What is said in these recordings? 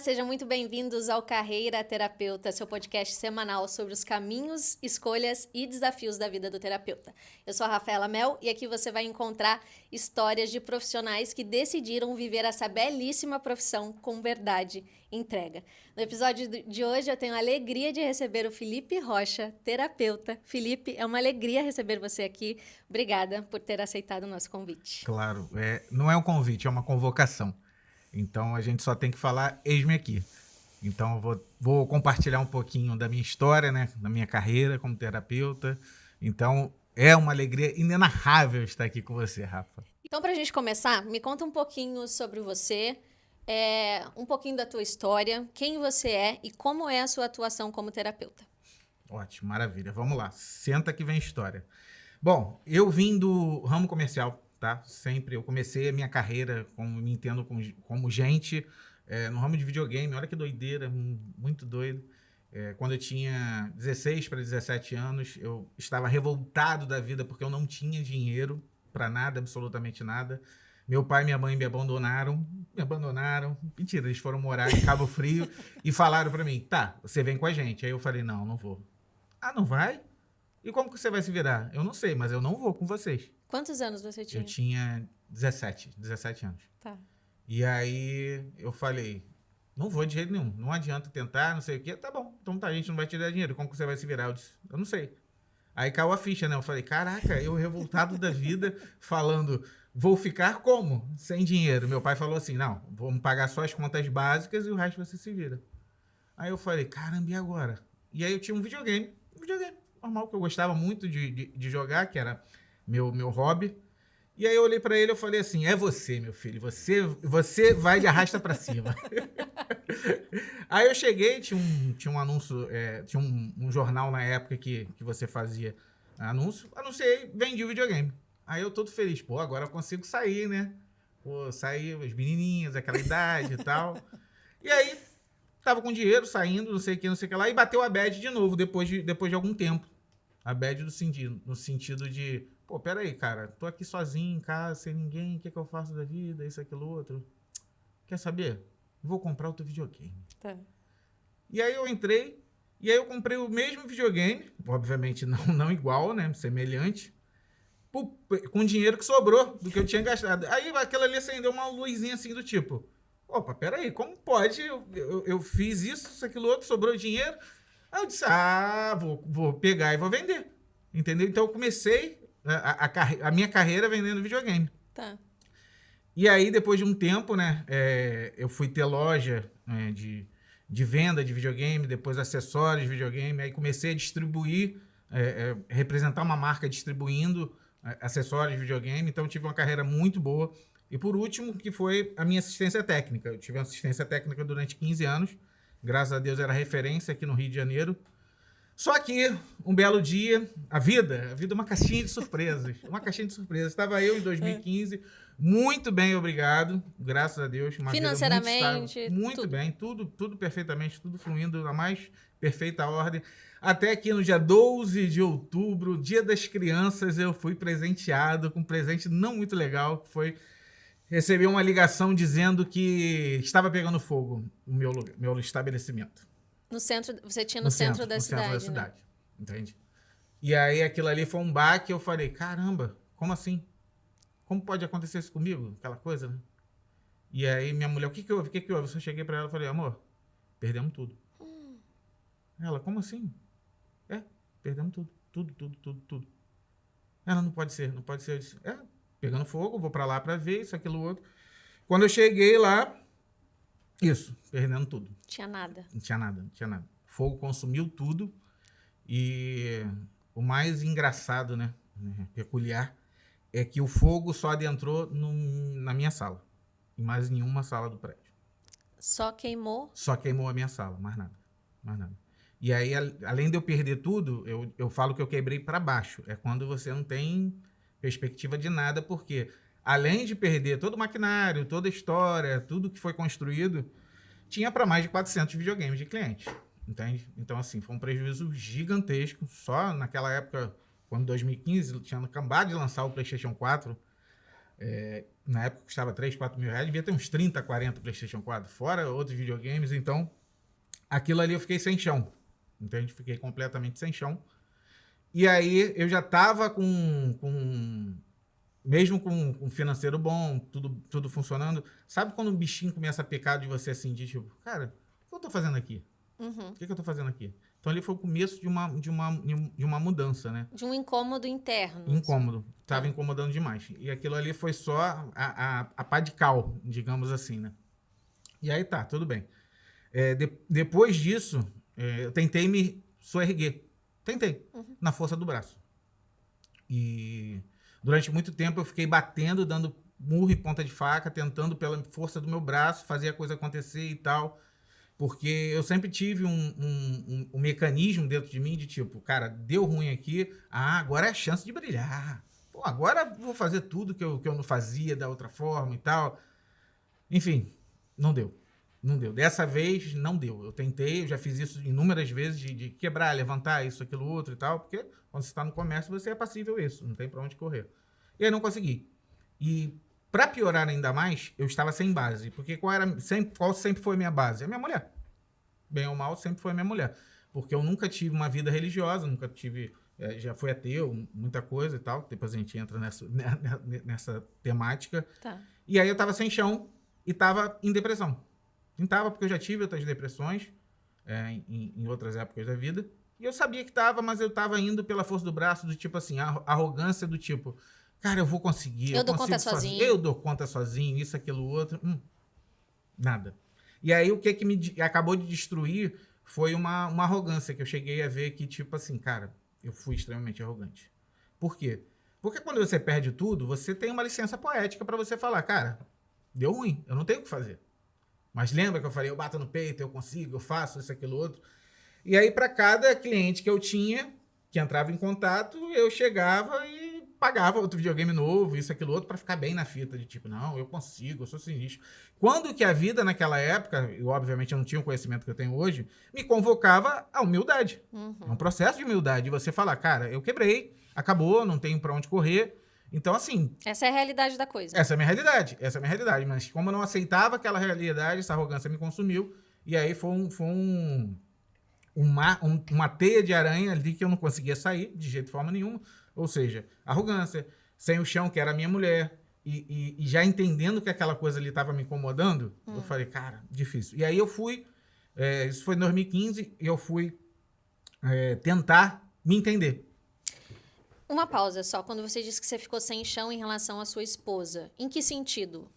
sejam muito bem-vindos ao Carreira Terapeuta, seu podcast semanal sobre os caminhos, escolhas e desafios da vida do terapeuta. Eu sou a Rafaela Mel e aqui você vai encontrar histórias de profissionais que decidiram viver essa belíssima profissão com verdade e entrega. No episódio de hoje eu tenho a alegria de receber o Felipe Rocha, terapeuta. Felipe, é uma alegria receber você aqui. Obrigada por ter aceitado o nosso convite. Claro, não é um convite, é uma convocação. Então, a gente só tem que falar, eis-me aqui. Então, eu vou compartilhar um pouquinho da minha história, né? Da minha carreira como terapeuta. Então, é uma alegria inenarrável estar aqui com você, Rafa. Então, para a gente começar, me conta um pouquinho sobre você, um pouquinho da tua história, quem você é e como é a sua atuação como terapeuta. Ótimo, maravilha. Vamos lá, senta que vem história. Bom, eu vim do ramo comercial, tá? Sempre eu comecei a minha carreira, me entendo como gente, no ramo de videogame. Olha que doideira, muito doido. Quando eu tinha 16 para 17 anos, eu estava revoltado da vida porque eu não tinha dinheiro para nada, absolutamente nada. Meu pai e minha mãe me abandonaram. Mentira, eles foram morar em Cabo Frio e falaram para mim, tá, você vem com a gente. Aí eu falei, não vou. Ah, não vai? E como que você vai se virar? Eu não sei, mas eu não vou com vocês. Quantos anos você tinha? Eu tinha 17 anos. Tá. E aí eu falei, não vou de jeito nenhum, não adianta tentar, não sei o quê. Tá bom, então tá, a gente não vai te dar dinheiro, como que você vai se virar? Eu disse, eu não sei. Aí caiu a ficha, né? Eu falei, caraca, eu revoltado da vida, falando, vou ficar como? Sem dinheiro. Meu pai falou assim, não, vamos pagar só as contas básicas e o resto você se vira. Aí eu falei, caramba, e agora? E aí eu tinha um videogame normal, que eu gostava muito de jogar, que era meu hobby. E aí eu olhei pra ele e falei assim, é você, meu filho, você vai de arrasta pra cima. Aí eu cheguei, tinha um anúncio, tinha um jornal na época que você fazia anúncio, anunciei, vendi o videogame. Aí eu todo feliz, pô, agora eu consigo sair, né? Pô, sair, os menininhos, aquela idade e tal. E aí, tava com dinheiro, saindo, não sei o que lá, e bateu a bad de novo, depois de algum tempo. A bad no sentido de, pô, peraí, cara, tô aqui sozinho em casa, sem ninguém, o que eu faço da vida, isso, aquilo, outro. Quer saber? Vou comprar outro videogame. Tá. E aí eu entrei, e aí eu comprei o mesmo videogame, obviamente não igual, né, semelhante, com dinheiro que sobrou do que eu tinha gastado. Aí aquela ali acendeu uma luzinha assim do tipo, opa, peraí, como pode? Eu fiz isso, aquilo outro, sobrou dinheiro. Aí eu disse, vou pegar e vou vender. Entendeu? Então eu comecei a minha carreira vendendo videogame. Tá. E aí, depois de um tempo, né, eu fui ter loja de venda de videogame, depois acessórios de videogame. Aí comecei a distribuir, representar uma marca distribuindo acessórios de videogame. Então tive uma carreira muito boa. E por último, que foi a minha assistência técnica. Eu tive assistência técnica durante 15 anos. Graças a Deus era referência aqui no Rio de Janeiro. Só que, um belo dia, a vida é uma caixinha de surpresas. Uma caixinha de surpresas. Estava eu em 2015, muito bem, obrigado. Graças a Deus. Uma Financeiramente, vida muito bem, tudo perfeitamente, tudo fluindo na mais perfeita ordem. Até que no dia 12 de outubro, Dia das Crianças, eu fui presenteado com um presente não muito legal, que foi recebi uma ligação dizendo que estava pegando fogo no meu estabelecimento. No centro, você tinha no centro da cidade. No centro da cidade, entende? E aí aquilo ali foi um baque, eu falei, caramba, como assim? Como pode acontecer isso comigo? Aquela coisa, né? E aí minha mulher, o que houve? Eu só cheguei pra ela e falei, amor, perdemos tudo. Ela, como assim? Perdemos tudo. Tudo. Ela, não pode ser. Eu disse, pegando fogo, vou pra lá pra ver isso, aquilo, outro. Quando eu cheguei lá, perdendo tudo. Tinha nada. Não tinha nada. Fogo consumiu tudo. E o mais engraçado, né, peculiar, é que o fogo só adentrou na minha sala. Em mais nenhuma sala do prédio. Só queimou? Só queimou a minha sala, mais nada. E aí, além de eu perder tudo, eu falo que eu quebrei para baixo. É quando você não tem perspectiva de nada, porque além de perder todo o maquinário, toda a história, tudo que foi construído, tinha para mais de 400 videogames de clientes, entende? Então, assim, foi um prejuízo gigantesco. Só naquela época, quando em 2015, tinha acabado de lançar o PlayStation 4, Na época custava 3, 4 mil reais, devia ter uns 30, 40 PlayStation 4, fora outros videogames. Então, aquilo ali eu fiquei sem chão, entende? Fiquei completamente sem chão. E aí eu já tava mesmo com um financeiro bom, tudo funcionando. Sabe quando um bichinho começa a picar de você assim, de tipo, cara, o que eu tô fazendo aqui? O que eu tô fazendo aqui? Então ali foi o começo de uma mudança, né? De um incômodo interno. Incômodo. Tava incomodando demais. E aquilo ali foi só a pá de cal, digamos assim, né? E aí tá, tudo bem. Depois disso, eu tentei me soerguer. Tentei, na força do braço. E durante muito tempo eu fiquei batendo, dando murro e ponta de faca, tentando pela força do meu braço fazer a coisa acontecer e tal. Porque eu sempre tive um mecanismo dentro de mim de tipo, cara, deu ruim aqui, agora é a chance de brilhar. Pô, agora vou fazer tudo que eu não fazia da outra forma e tal. Enfim, não deu. Não deu. Dessa vez, não deu. Eu tentei, eu já fiz isso inúmeras vezes, de quebrar, levantar, isso, aquilo, outro e tal, porque quando você está no comércio, você é passível a isso, não tem pra onde correr. E aí não consegui. E pra piorar ainda mais, eu estava sem base, porque qual sempre foi a minha base? A minha mulher. Bem ou mal, sempre foi a minha mulher. Porque eu nunca tive uma vida religiosa, nunca tive... já fui ateu, muita coisa e tal. Depois a gente entra nessa temática. Tá. E aí eu tava sem chão e tava em depressão. Não tava porque eu já tive outras depressões em outras épocas da vida. E eu sabia que tava, mas eu tava indo pela força do braço, do tipo assim, arrogância do tipo, cara, eu vou conseguir. Eu dou consigo conta sozinho. Eu dou conta sozinho, isso, aquilo, outro. Nada. E aí o que me acabou de destruir foi uma arrogância que eu cheguei a ver que, tipo assim, cara, eu fui extremamente arrogante. Por quê? Porque quando você perde tudo, você tem uma licença poética pra você falar, cara, deu ruim, eu não tenho o que fazer. Mas lembra que eu falei, eu bato no peito, eu consigo, eu faço isso, aquilo, outro. E aí, para cada cliente que eu tinha, que entrava em contato, eu chegava e pagava outro videogame novo, isso, aquilo, outro, para ficar bem na fita, de tipo, não, eu consigo, eu sou sinistro. Quando que a vida naquela época, e obviamente eu não tinha o conhecimento que eu tenho hoje, me convocava à humildade. É um processo de humildade, de você falar, cara, eu quebrei, acabou, não tenho para onde correr. Então, assim... Essa é a realidade da coisa. Essa é a minha realidade. Mas como eu não aceitava aquela realidade, essa arrogância me consumiu. E aí foi uma teia de aranha ali que eu não conseguia sair de jeito de forma nenhuma. Ou seja, arrogância, sem o chão, que era a minha mulher. E já entendendo que aquela coisa ali estava me incomodando, eu falei, cara, difícil. E aí eu fui, isso foi em 2015, e eu fui tentar me entender. Uma pausa só. Quando você disse que você ficou sem chão em relação à sua esposa, em que sentido?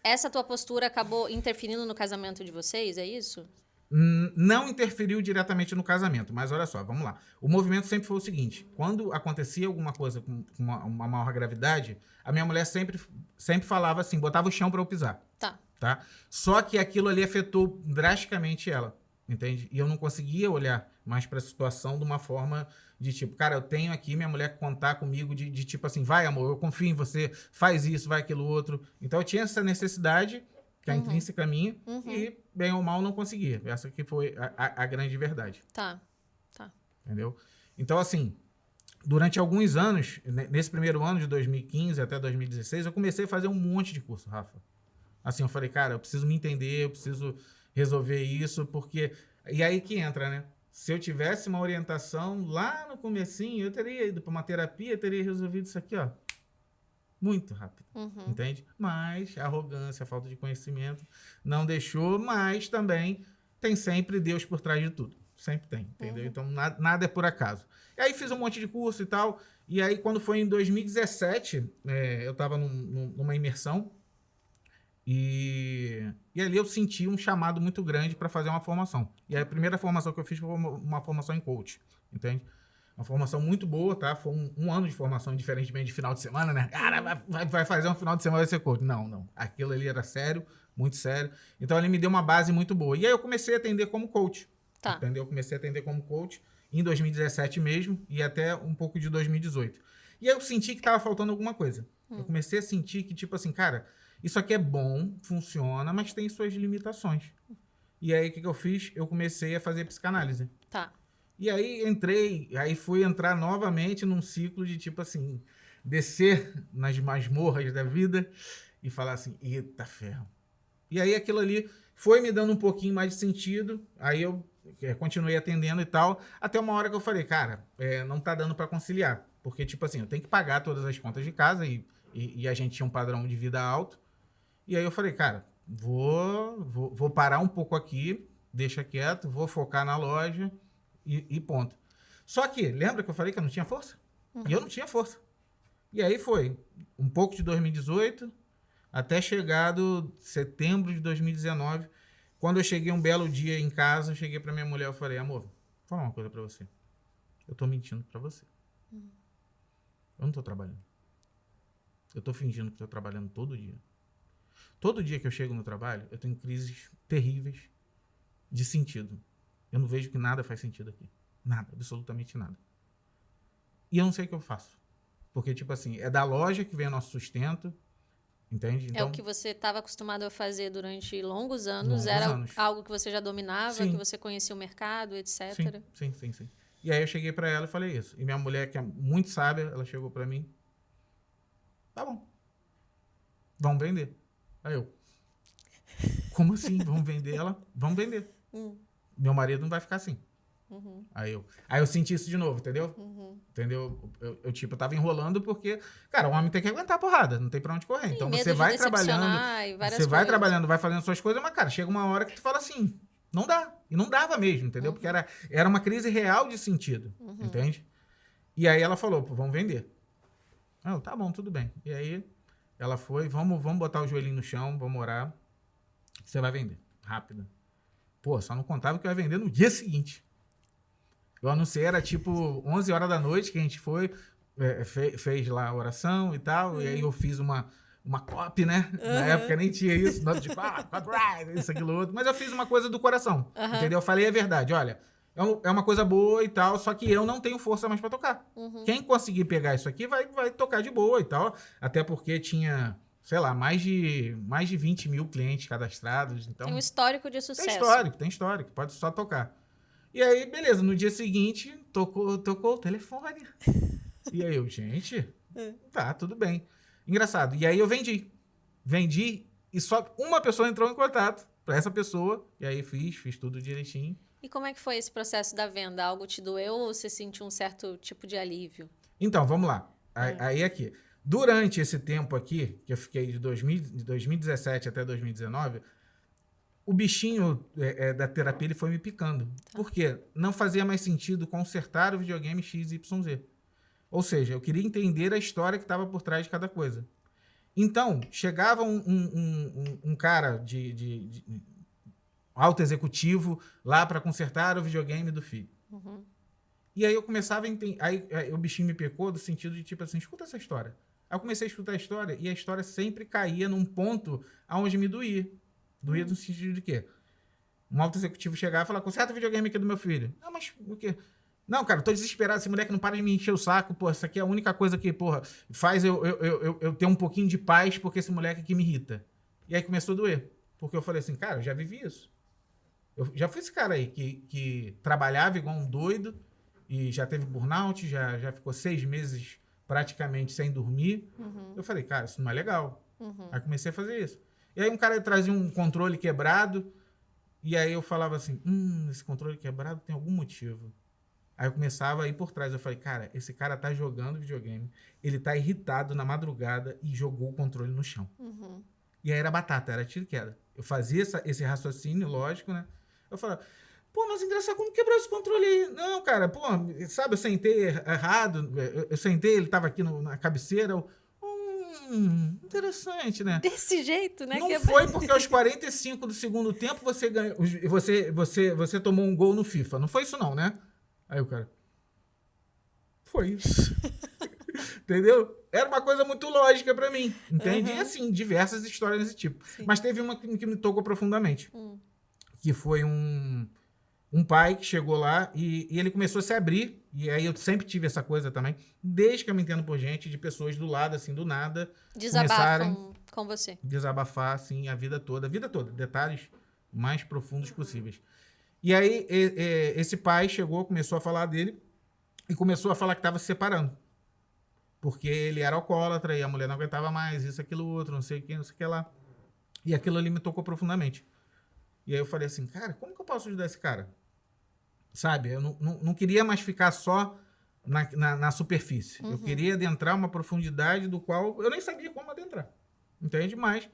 Essa tua postura acabou interferindo no casamento de vocês, é isso? Não interferiu diretamente no casamento, mas olha só, vamos lá. O movimento sempre foi o seguinte: quando acontecia alguma coisa com uma maior gravidade, a minha mulher sempre falava assim, botava o chão para eu pisar. Tá? Só que aquilo ali afetou drasticamente ela, entende? E eu não conseguia olhar mais para a situação de uma forma de tipo, cara, eu tenho aqui minha mulher contar comigo de tipo assim, vai amor, eu confio em você, faz isso, vai aquilo outro. Então eu tinha essa necessidade, que é intrínseca minha, e bem ou mal não conseguia. Essa que foi a grande verdade. Tá. Entendeu? Então assim, durante alguns anos, nesse primeiro ano de 2015 até 2016, eu comecei a fazer um monte de curso, Rafa. Assim, eu falei, cara, eu preciso me entender, eu preciso resolver isso, porque... E aí que entra, né? Se eu tivesse uma orientação lá no comecinho, eu teria ido para uma terapia, teria resolvido isso aqui, ó, muito rápido, entende? Mas a arrogância, a falta de conhecimento não deixou, mas também tem sempre Deus por trás de tudo. Sempre tem, entendeu? Então, nada é por acaso. E aí fiz um monte de curso e tal, e aí quando foi em 2017, eu estava numa imersão, e ali eu senti um chamado muito grande para fazer uma formação. E a primeira formação que eu fiz foi uma formação em coach, entende? Uma formação muito boa, tá? Foi um ano de formação, diferentemente de final de semana, né? Cara, vai fazer um final de semana, vai ser coach. Não. Aquilo ali era sério, muito sério. Então, ele me deu uma base muito boa. E aí, eu comecei a atender como coach. Tá. Entendeu? Eu comecei a atender como coach em 2017 mesmo e até um pouco de 2018. E aí, eu senti que tava faltando alguma coisa. Eu comecei a sentir que, tipo assim, cara... Isso aqui é bom, funciona, mas tem suas limitações. E aí, o que eu fiz? Eu comecei a fazer psicanálise. Tá. E aí, fui entrar novamente num ciclo de tipo assim... descer nas masmorras da vida e falar assim, eita ferro. E aí aquilo ali foi me dando um pouquinho mais de sentido, aí eu continuei atendendo e tal, até uma hora que eu falei, cara, não tá dando para conciliar, porque tipo assim, eu tenho que pagar todas as contas de casa e a gente tinha um padrão de vida alto, e aí eu falei, cara, vou parar um pouco aqui, deixa quieto, vou focar na loja e ponto. Só que, lembra que eu falei que eu não tinha força? E eu não tinha força. E aí foi um pouco de 2018, até chegado setembro de 2019, quando eu cheguei um belo dia em casa, eu cheguei pra minha mulher e falei, amor, vou falar uma coisa pra você. Eu tô mentindo pra você. Eu não tô trabalhando. Eu tô fingindo que tô trabalhando todo dia. Todo dia que eu chego no trabalho, eu tenho crises terríveis de sentido. Eu não vejo que nada faz sentido aqui. Nada, absolutamente nada. E eu não sei o que eu faço. Porque, tipo assim, é da loja que vem o nosso sustento, entende? É Então, o que você estava acostumado a fazer durante longos anos, longos era anos. algo que você já dominava, Sim. que você conhecia o mercado, etc. Sim. E aí eu cheguei pra ela e falei isso. E minha mulher, que é muito sábia, ela chegou pra mim. Tá bom. Vamos vender. Aí eu, como assim? Vamos vender ela? Vamos vender. Meu marido não vai ficar assim. Aí eu senti isso de novo, entendeu? Entendeu? Eu tava enrolando porque, cara, o homem tem que aguentar a porrada, não tem pra onde correr. Sim, Então medo você de vai decepcionar trabalhando, e várias você vai coisas. trabalhando, vai fazendo suas coisas, mas, cara, chega uma hora que tu fala assim, não dá. E não dava mesmo, entendeu? Porque era uma crise real de sentido, entende? E aí ela falou, pô, vamos vender. Eu, tá bom, tudo bem. E aí ela foi, vamos botar o joelhinho no chão, vamos orar. Você vai vender, rápido. Pô, só não contava que eu ia vender no dia seguinte. Eu anunciei, era tipo 11 horas da noite que a gente foi, fez lá a oração e tal, e aí eu fiz uma copy, né? Na época nem tinha isso, nota de copyright, isso, aquilo, outro, mas eu fiz uma coisa do coração, entendeu? Eu falei a verdade, olha, é uma coisa boa e tal, só que eu não tenho força mais pra tocar. Quem conseguir pegar isso aqui vai tocar de boa e tal, até porque tinha, sei lá, mais de 20 mil clientes cadastrados, então... Tem um histórico de sucesso. Tem histórico, pode só tocar. E aí, beleza, no dia seguinte, tocou o telefone. E aí eu, gente, tá, tudo bem. Engraçado. E aí eu vendi e só uma pessoa entrou em contato pra essa pessoa. E aí fiz tudo direitinho. E como é que foi esse processo da venda? Algo te doeu ou você sentiu um certo tipo de alívio? Então, vamos lá. Aí aqui, durante esse tempo aqui, que eu fiquei de 2017 até 2019... O bichinho da terapia ele foi me picando. Por quê? Não fazia mais sentido consertar o videogame XYZ. Ou seja, eu queria entender a história que estava por trás de cada coisa. Então, chegava um cara de alto executivo lá para consertar o videogame do filho. E aí eu começava a entender... Aí o bichinho me picou do sentido de tipo assim, escuta essa história. Aí eu comecei a escutar a história e a história sempre caía num ponto aonde me doía. Doía no sentido de quê? Um alto executivo chegar e falar, conserta o videogame aqui do meu filho. Não, mas o quê? Não, cara, eu tô desesperado, esse moleque não para de me encher o saco, pô, isso aqui é a única coisa que, porra, faz eu ter um pouquinho de paz porque esse moleque aqui me irrita. E aí começou a doer. Porque eu falei assim, cara, eu já vivi isso. Eu já fui esse cara aí que trabalhava igual um doido e já teve burnout, já ficou 6 meses praticamente sem dormir. Eu falei, cara, isso não é legal. Aí comecei a fazer isso. E aí um cara trazia um controle quebrado, e aí eu falava assim, esse controle quebrado tem algum motivo. Aí eu começava a ir por trás, eu falei, cara, esse cara tá jogando videogame, ele tá irritado na madrugada e jogou o controle no chão. E aí era batata, era tiro e queda. Eu fazia esse raciocínio, lógico, né? Eu falava, pô, mas engraçado, como quebrou esse controle aí? Não, cara, pô, sabe, eu sentei errado, eu sentei, ele tava aqui na cabeceira, interessante, né? Desse jeito, né? Não foi porque aos 45 do segundo tempo você ganhou, você tomou um gol no FIFA. Não foi isso não, né? Aí o cara... Foi isso. Entendeu? Era uma coisa muito lógica pra mim. Entende? E assim, diversas histórias desse tipo. Sim. Mas teve uma que me tocou profundamente. Que foi um pai que chegou lá e ele começou a se abrir. E aí eu sempre tive essa coisa também, desde que eu me entendo por gente, de pessoas do lado, assim, do nada. Desabafam com você. Desabafar, assim, a vida toda, detalhes mais profundos possíveis. E aí esse pai chegou, começou a falar dele e começou a falar que estava se separando. porque ele era alcoólatra e a mulher não aguentava mais, isso, aquilo, outro, não sei o que, não sei o que lá. E aquilo ali me tocou profundamente. E aí eu falei assim, cara, como que eu posso ajudar esse cara? Sabe? Eu não queria mais ficar só na superfície. Eu queria adentrar uma profundidade do qual eu nem sabia como adentrar. Entende? Mas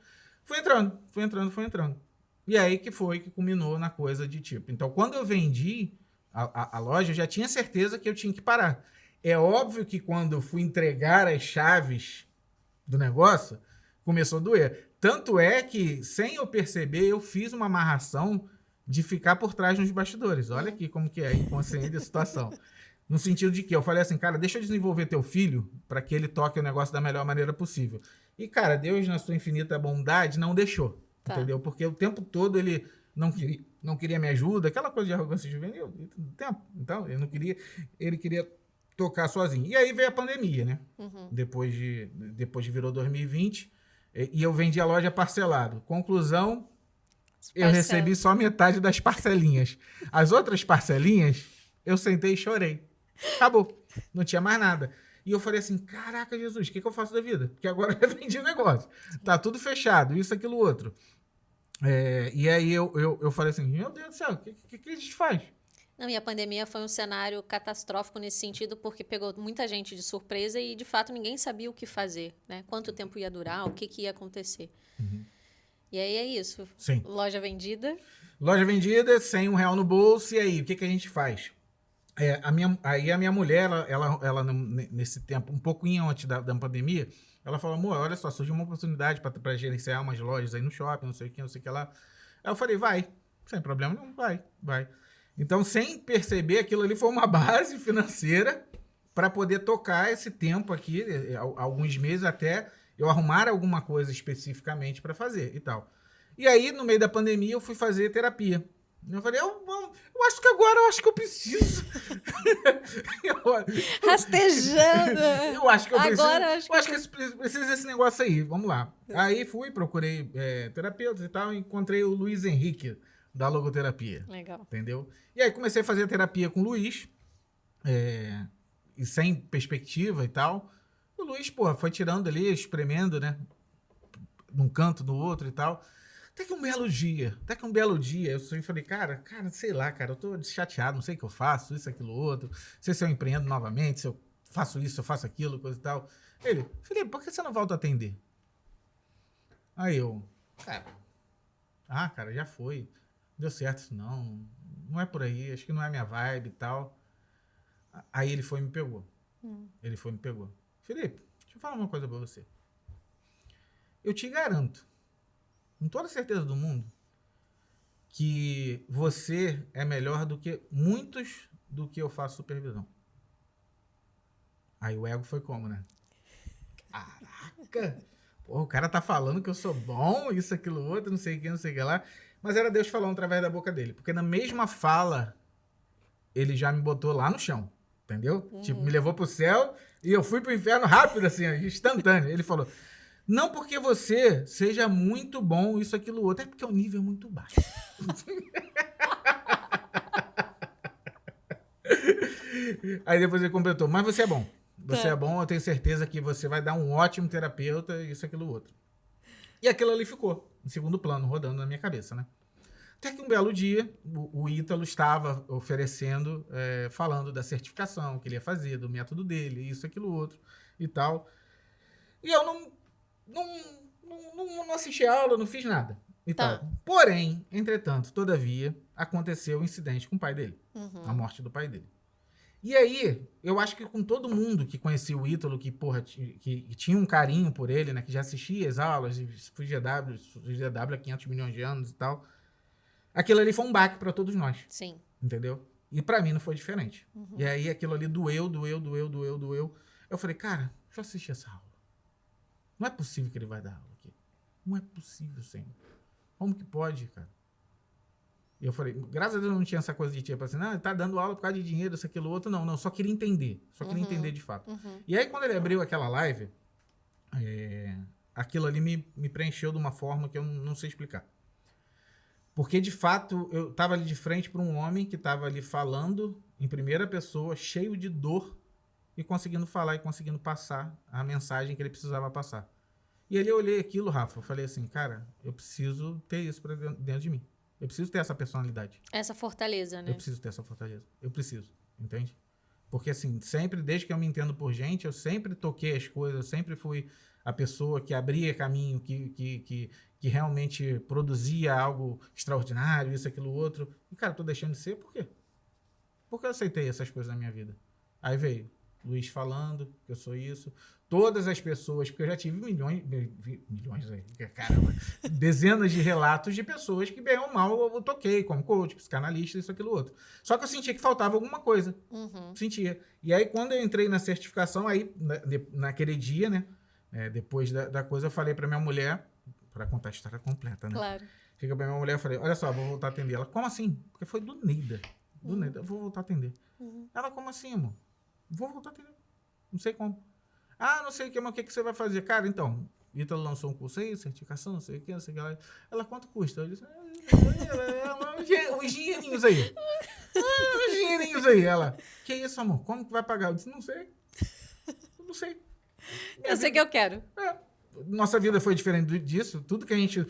fui entrando. E aí que foi que culminou na coisa de tipo. Então, quando eu vendi a loja, eu já tinha certeza que eu tinha que parar. É óbvio que quando eu fui entregar as chaves do negócio, começou a doer. Tanto é que, sem eu perceber, eu fiz uma amarração de ficar por trás nos bastidores. Olha aqui como que é a inconsciente da situação. No sentido de que eu falei assim, cara, deixa eu desenvolver teu filho para que ele toque o negócio da melhor maneira possível. E, cara, Deus, na sua infinita bondade, não deixou. Tá. Entendeu? Porque o tempo todo ele não queria minha ajuda, aquela coisa de arrogância juvenil. Tempo. Então, ele queria tocar sozinho. E aí veio a pandemia, né? Depois de virou 2020, e eu vendi a loja parcelado. Conclusão, eu recebi só metade das parcelinhas. As outras parcelinhas, eu sentei e chorei. Acabou. Não tinha mais nada. E eu falei assim, caraca, Jesus, o que eu faço da vida? Porque agora eu vendi o negócio. Tá tudo fechado, isso, aquilo, outro. E aí eu falei assim, meu Deus do céu, o que a gente faz? Não, e a pandemia foi um cenário catastrófico nesse sentido, porque pegou muita gente de surpresa e, de fato, ninguém sabia o que fazer, né? Quanto tempo ia durar, o que ia acontecer. E aí é isso. Sim. Loja vendida. Loja vendida, sem R$1 no bolso, e aí, o que a gente faz? Aí a minha mulher, ela nesse tempo, um pouquinho antes da pandemia, ela falou, amor, olha só, surgiu uma oportunidade para gerenciar umas lojas aí no shopping, não sei o que lá. Aí eu falei, vai, sem problema não, vai. Então, sem perceber, aquilo ali foi uma base financeira para poder tocar esse tempo aqui, alguns meses até eu arrumar alguma coisa especificamente para fazer e tal. E aí, no meio da pandemia, eu fui fazer terapia. Eu falei, eu acho que agora eu preciso. Rastejando. Eu acho que eu preciso. Agora eu acho que precisa desse negócio aí. Vamos lá. Aí procurei terapeutas e tal, e encontrei o Luiz Henrique, da logoterapia. Legal. Entendeu? E aí comecei a fazer a terapia com o Luiz, e sem perspectiva e tal. O Luiz, foi tirando ali, espremendo, né? Num canto, no outro e tal. Até que um belo dia, eu falei, cara, sei lá, cara, eu tô chateado, não sei o que eu faço, isso, aquilo, outro. Não sei se eu empreendo novamente, se eu faço isso, eu faço aquilo, coisa e tal. Ele, Felipe, por que você não volta a atender? Aí eu, cara, já foi. Deu certo isso não é por aí, acho que não é minha vibe e tal. Aí ele foi e me pegou. Felipe, deixa eu falar uma coisa pra você. Eu te garanto, com toda certeza do mundo, que você é melhor do que muitos do que eu faço supervisão. Aí o ego foi como, né? Caraca! Pô, o cara tá falando que eu sou bom, isso, aquilo, outro, não sei o que lá. Mas era Deus falando através da boca dele. Porque na mesma fala, ele já me botou lá no chão. Entendeu? Tipo, me levou pro céu e eu fui pro inferno rápido, assim, instantâneo. Ele falou, não porque você seja muito bom, isso, aquilo, outro. É porque o nível é muito baixo. Aí depois ele completou, mas você é bom. Você é bom, eu tenho certeza que você vai dar um ótimo terapeuta, isso, aquilo, outro. E aquilo ali ficou, em segundo plano, rodando na minha cabeça, né? Até que um belo dia, o Ítalo estava oferecendo, falando da certificação que ele ia fazer, do método dele, isso, aquilo, outro e tal. E eu não assisti a aula, não fiz nada e tal. Porém, entretanto, todavia, aconteceu um incidente com o pai dele. A morte do pai dele. E aí, eu acho que com todo mundo que conhecia o Ítalo, que tinha um carinho por ele, né? Que já assistia as aulas, fui GW há 500 milhões de anos e tal. Aquilo ali foi um baque pra todos nós. Sim. Entendeu? E pra mim não foi diferente. E aí aquilo ali doeu. Eu falei, cara, deixa eu assistir essa aula. Não é possível que ele vai dar aula aqui. Não é possível, Senhor. Como que pode, cara? E eu falei, graças a Deus não tinha essa coisa de tipo assim, tá dando aula por causa de dinheiro, isso, aquilo, outro. Não, só queria entender. Só queria entender de fato. E aí quando ele abriu aquela live, aquilo ali me preencheu de uma forma que eu não sei explicar. Porque, de fato, eu estava ali de frente para um homem que estava ali falando em primeira pessoa, cheio de dor e conseguindo falar e conseguindo passar a mensagem que ele precisava passar. E aí eu olhei aquilo, Rafa, eu falei assim, cara, eu preciso ter isso pra dentro de mim. Eu preciso ter essa personalidade. Essa fortaleza, né? Eu preciso ter essa fortaleza. Eu preciso, entende? Porque assim, sempre, desde que eu me entendo por gente, eu sempre toquei as coisas, eu sempre fui a pessoa que abria caminho, que realmente produzia algo extraordinário, isso, aquilo, outro. E, cara, tô deixando de ser, por quê? Porque eu aceitei essas coisas na minha vida. Aí veio Luiz falando que eu sou isso. Todas as pessoas, porque eu já tive milhões aí, caramba, dezenas de relatos de pessoas que, bem ou mal, eu toquei como coach, psicanalista, isso, aquilo, outro. Só que eu sentia que faltava alguma coisa. Sentia. E aí, quando eu entrei na certificação, aí, naquele dia, né, depois da coisa, eu falei pra minha mulher, pra contar a história completa, né? Claro. Chega pra minha mulher e falei, olha só, vou voltar a atender. Ela, como assim? Porque foi do Neida. Do Neida, eu vou voltar a atender. Ela, como assim, amor? Vou voltar a atender. Não sei como. Ah, não sei o que, mas o que você vai fazer? Cara, então, Ítalo lançou um curso aí, certificação, não sei o que, não sei o que lá. Ela, quanto custa? Eu disse, os dinheirinhos aí. Os dinheirinhos aí. Ela, que isso, amor? Como que vai pagar? Eu disse, não sei. Não sei. Eu sei que eu quero. Nossa vida foi diferente disso. Tudo que a gente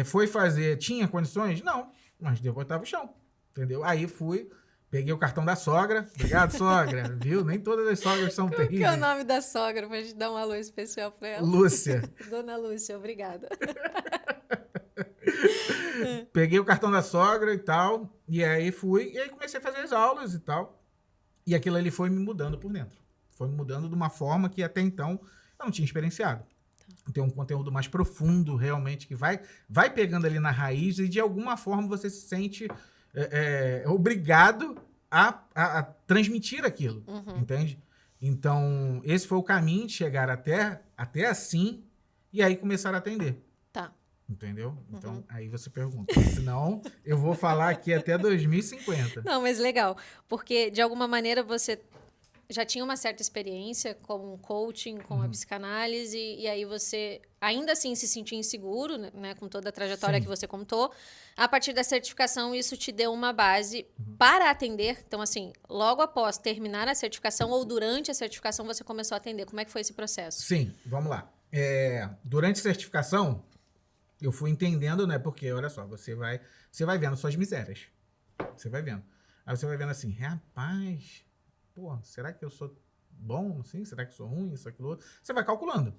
foi fazer tinha condições? Não. Mas Deus botava o chão. Entendeu? Aí fui, peguei o cartão da sogra. Obrigado, sogra. Viu? Nem todas as sogras são Qual que terríveis. é o nome da sogra pra gente dar um alô especial pra ela? Lúcia. Dona Lúcia, obrigada. Peguei o cartão da sogra e tal. E aí fui. E aí comecei a fazer as aulas e tal. E aquilo ali foi me mudando por dentro. Foi me mudando de uma forma que até então eu não tinha experienciado. Tem um conteúdo mais profundo, realmente, que vai pegando ali na raiz e de alguma forma você se sente obrigado a transmitir aquilo, entende? Então, esse foi o caminho de chegar até assim e aí começar a atender. Tá. Entendeu? Então, aí você pergunta. Senão, eu vou falar aqui até 2050. Não, mas legal. Porque, de alguma maneira, você já tinha uma certa experiência com o coaching, com a psicanálise, e aí você ainda assim se sentia inseguro, né, com toda a trajetória Sim. que você contou. A partir da certificação, isso te deu uma base para atender. Então, assim, logo após terminar a certificação ou durante a certificação, você começou a atender. Como é que foi esse processo? Sim, vamos lá. Durante a certificação, eu fui entendendo, né? Porque, olha só, você vai vendo suas misérias. Você vai vendo. Aí você vai vendo assim, rapaz, pô, será que eu sou bom, assim? Será que eu sou ruim? Isso, aquilo, outro. Você vai calculando.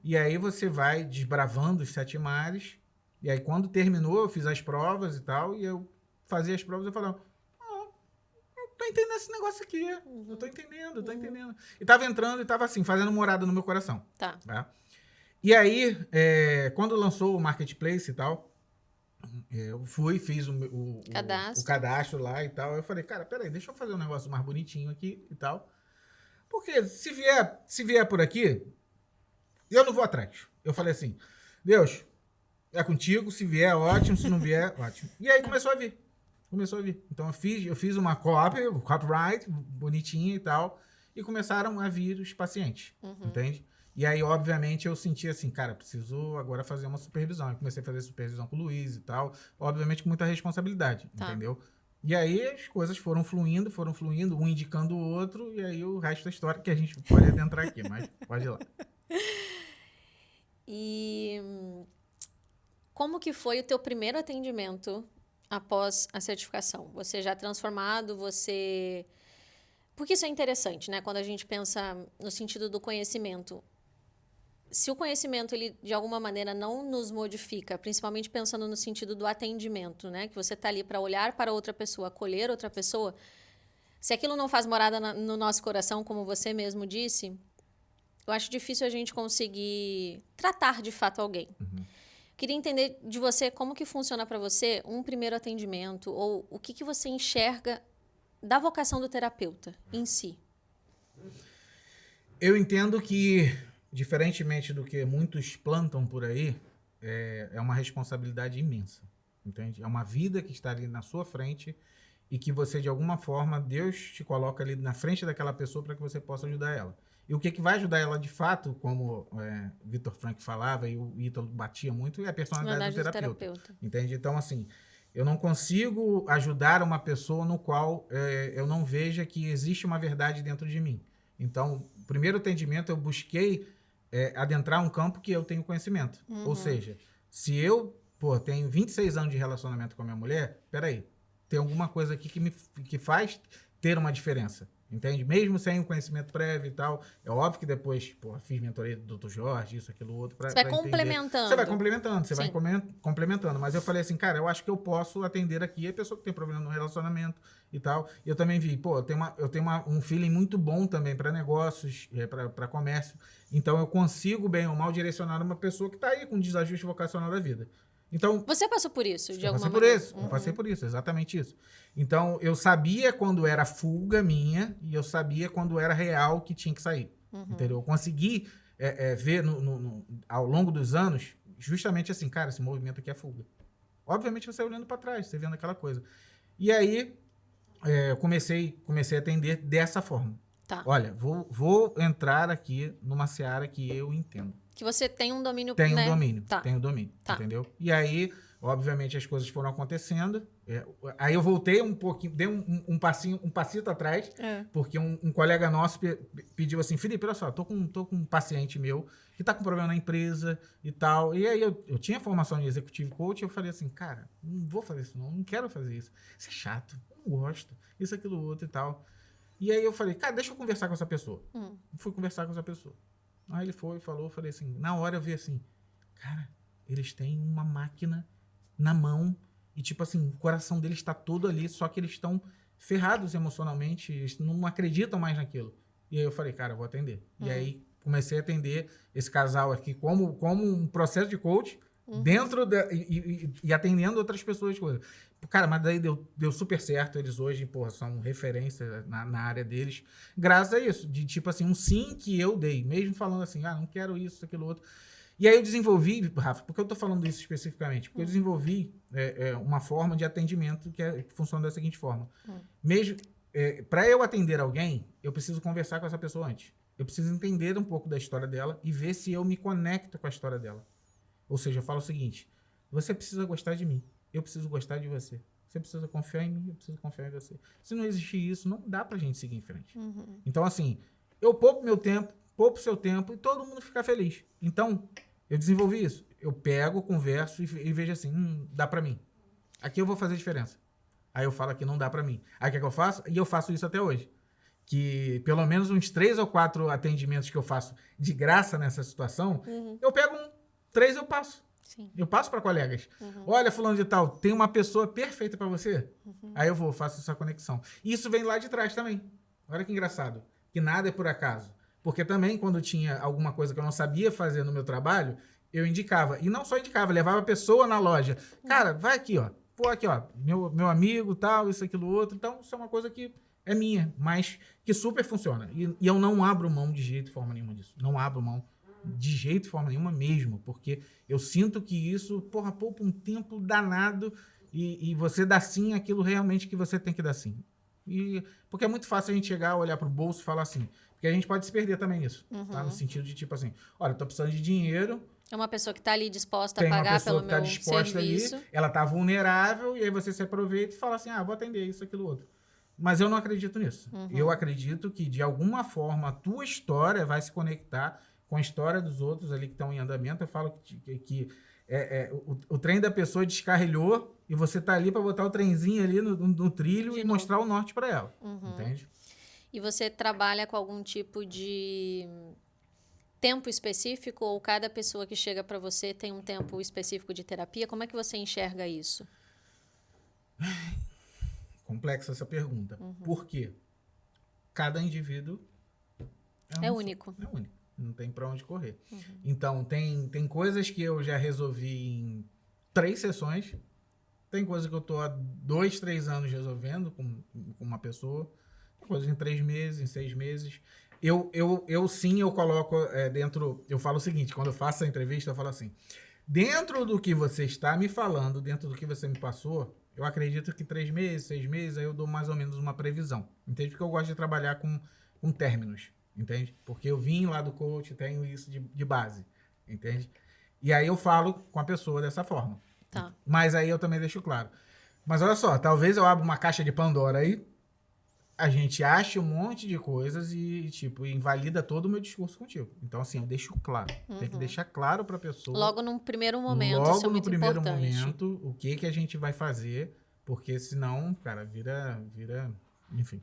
E aí você vai desbravando os 7 mares. E aí quando terminou, eu fiz as provas e tal. E eu fazia as provas e eu falava, eu tô entendendo esse negócio aqui. Eu tô entendendo. E tava entrando e tava assim, fazendo morada no meu coração. Tá. E aí, quando lançou o Marketplace e tal, eu fiz o cadastro lá e tal. Eu falei, cara, peraí, deixa eu fazer um negócio mais bonitinho aqui e tal. Porque se vier por aqui, eu não vou atrás. Eu falei assim, Deus, é contigo, se vier, ótimo, se não vier, ótimo. E aí começou a vir. Então eu fiz uma copyright, bonitinha e tal, e começaram a vir os pacientes, entende? E aí, obviamente, eu senti assim, cara, preciso agora fazer uma supervisão. Eu comecei a fazer supervisão com o Luiz e tal, obviamente com muita responsabilidade, entendeu? E aí as coisas foram fluindo, um indicando o outro, e aí o resto da história que a gente pode adentrar aqui, mas pode ir lá. E como que foi o teu primeiro atendimento após a certificação? Você já transformado, Porque isso é interessante, né? Quando a gente pensa no sentido do conhecimento. Se o conhecimento, ele, de alguma maneira, não nos modifica, principalmente pensando no sentido do atendimento, né? Que você está ali para olhar para outra pessoa, acolher outra pessoa. Se aquilo não faz morada no nosso coração, como você mesmo disse, eu acho difícil a gente conseguir tratar de fato alguém. Queria entender de você como que funciona para você um primeiro atendimento ou o que você enxerga da vocação do terapeuta em si. Eu entendo que, diferentemente do que muitos plantam por aí, é uma responsabilidade imensa, entende? É uma vida que está ali na sua frente e que você, de alguma forma, Deus te coloca ali na frente daquela pessoa para que você possa ajudar ela. E o que vai ajudar ela de fato, como Vitor Frank falava e o Ítalo batia muito, é a personalidade do terapeuta. Entende? Então, assim, eu não consigo ajudar uma pessoa no qual eu não veja que existe uma verdade dentro de mim. Então, o primeiro atendimento eu busquei adentrar um campo que eu tenho conhecimento. Ou seja, se eu tenho 26 anos de relacionamento com a minha mulher, peraí, tem alguma coisa aqui que faz ter uma diferença. Entende? Mesmo sem o conhecimento prévio e tal. É óbvio que depois, fiz mentoria do Dr. Jorge, isso, aquilo, outro. Você vai complementando. Você vai complementando, você Sim. vai complementando. Mas eu falei assim, cara, eu acho que eu posso atender aqui a pessoa que tem problema no relacionamento e tal. E eu também vi, eu tenho um feeling muito bom também para negócios, para comércio. Então eu consigo, bem ou mal, direcionar uma pessoa que está aí com um desajuste vocacional da vida. Então, você passou por isso, de alguma maneira? maneira? Eu passei por isso, exatamente isso. Então, eu sabia quando era fuga minha e eu sabia quando era real que tinha que sair. Entendeu? Eu consegui ver ao longo dos anos, justamente assim, cara, esse movimento aqui é fuga. Obviamente, você olhando para trás, você vendo aquela coisa. E aí, eu comecei a atender dessa forma. Tá. Olha, vou entrar aqui numa seara que eu entendo. Que você tem um domínio, Tenho né? domínio, Tá. tenho domínio, Tá. entendeu? E aí, obviamente, as coisas foram acontecendo. Aí eu voltei um pouquinho, dei um passito atrás, porque um colega nosso pediu assim, Felipe, olha só, tô com um paciente meu que tá com problema na empresa e tal. E aí eu tinha formação em executive coach, eu falei assim, cara, não vou fazer isso não quero fazer isso. Isso é chato, eu não gosto, isso, aquilo, outro e tal. E aí eu falei, cara, deixa eu conversar com essa pessoa. Fui conversar com essa pessoa. Aí ele falou, eu falei assim, na hora eu vi assim, cara, eles têm uma máquina na mão e tipo assim, o coração deles está todo ali, só que eles estão ferrados emocionalmente, eles não acreditam mais naquilo. E aí eu falei, cara, eu vou atender. E aí comecei a atender esse casal aqui como um processo de coach, dentro e atendendo outras pessoas. Cara, mas daí deu super certo. Eles hoje, são referência na área deles. Graças a isso. De tipo assim, um sim que eu dei. Mesmo falando assim, não quero isso, aquilo, outro. E aí eu desenvolvi, Rafa, por que eu tô falando isso especificamente? Porque eu desenvolvi uma forma de atendimento que funciona da seguinte forma. Mesmo para eu atender alguém, eu preciso conversar com essa pessoa antes. Eu preciso entender um pouco da história dela e ver se eu me conecto com a história dela. Ou seja, eu falo o seguinte, você precisa gostar de mim, eu preciso gostar de você. Você precisa confiar em mim, eu preciso confiar em você. Se não existir isso, não dá pra gente seguir em frente. Então, assim, eu poupo meu tempo, poupo seu tempo e todo mundo fica feliz. Então, eu desenvolvi isso. Eu pego, converso e vejo assim, dá pra mim. Aqui eu vou fazer diferença. Aí eu falo que não dá pra mim. Aí o que é que eu faço? E eu faço isso até hoje. Que pelo menos uns 3 ou 4 atendimentos que eu faço de graça nessa situação, eu pego 3 eu passo. Sim. Eu passo para colegas. Olha, fulano de tal, tem uma pessoa perfeita para você. Aí eu faço essa conexão. E isso vem lá de trás também. Olha que engraçado. Que nada é por acaso. Porque também, quando tinha alguma coisa que eu não sabia fazer no meu trabalho, eu indicava. E não só indicava, levava a pessoa na loja. Cara, vai aqui, ó. Aqui, ó. Meu amigo, tal, isso, aquilo, outro. Então, isso é uma coisa que é minha, mas que super funciona. E eu não abro mão de jeito e forma nenhuma disso. Não abro mão de jeito e forma nenhuma mesmo, porque eu sinto que isso, poupa um tempo danado e você dá sim aquilo realmente que você tem que dar sim. Porque é muito fácil a gente chegar, olhar pro bolso e falar assim, porque a gente pode se perder também nisso, tá? No sentido de tipo assim, olha, eu tô precisando de dinheiro. É uma pessoa que tá ali disposta a pagar pelo meu serviço. Ali, ela tá vulnerável e aí você se aproveita e fala assim, vou atender isso, aquilo, outro. Mas eu não acredito nisso. Eu acredito que, de alguma forma, a tua história vai se conectar com a história dos outros ali que estão em andamento. Eu falo que o trem da pessoa descarrilhou e você tá ali para botar o trenzinho ali no trilho e mostrar o norte para ela. Entende? E você trabalha com algum tipo de tempo específico ou cada pessoa que chega para você tem um tempo específico de terapia? Como é que você enxerga isso? Complexa essa pergunta. Por quê? Cada indivíduo é único. É único. Não tem para onde correr. Então, tem coisas que eu já resolvi em 3 sessões. Tem coisas que eu tô há 2, 3 anos resolvendo com uma pessoa. Tem coisas em 3 meses, em 6 meses. Eu coloco dentro... Eu falo o seguinte, quando eu faço a entrevista, eu falo assim, dentro do que você está me falando, dentro do que você me passou, eu acredito que 3 meses, 6 meses, aí eu dou mais ou menos uma previsão. Entende? Porque eu gosto de trabalhar com términos. Entende? Porque eu vim lá do coach, tenho isso de base. Entende? E aí eu falo com a pessoa dessa forma. Tá. Mas aí eu também deixo claro. Mas olha só, talvez eu abra uma caixa de Pandora aí a gente acha um monte de coisas e, tipo, invalida todo o meu discurso contigo. Então, assim, eu deixo claro. Tem que deixar claro pra pessoa. Logo num primeiro momento, Logo isso é no muito primeiro importante. momento, o que a gente vai fazer, porque senão, cara, vira, enfim.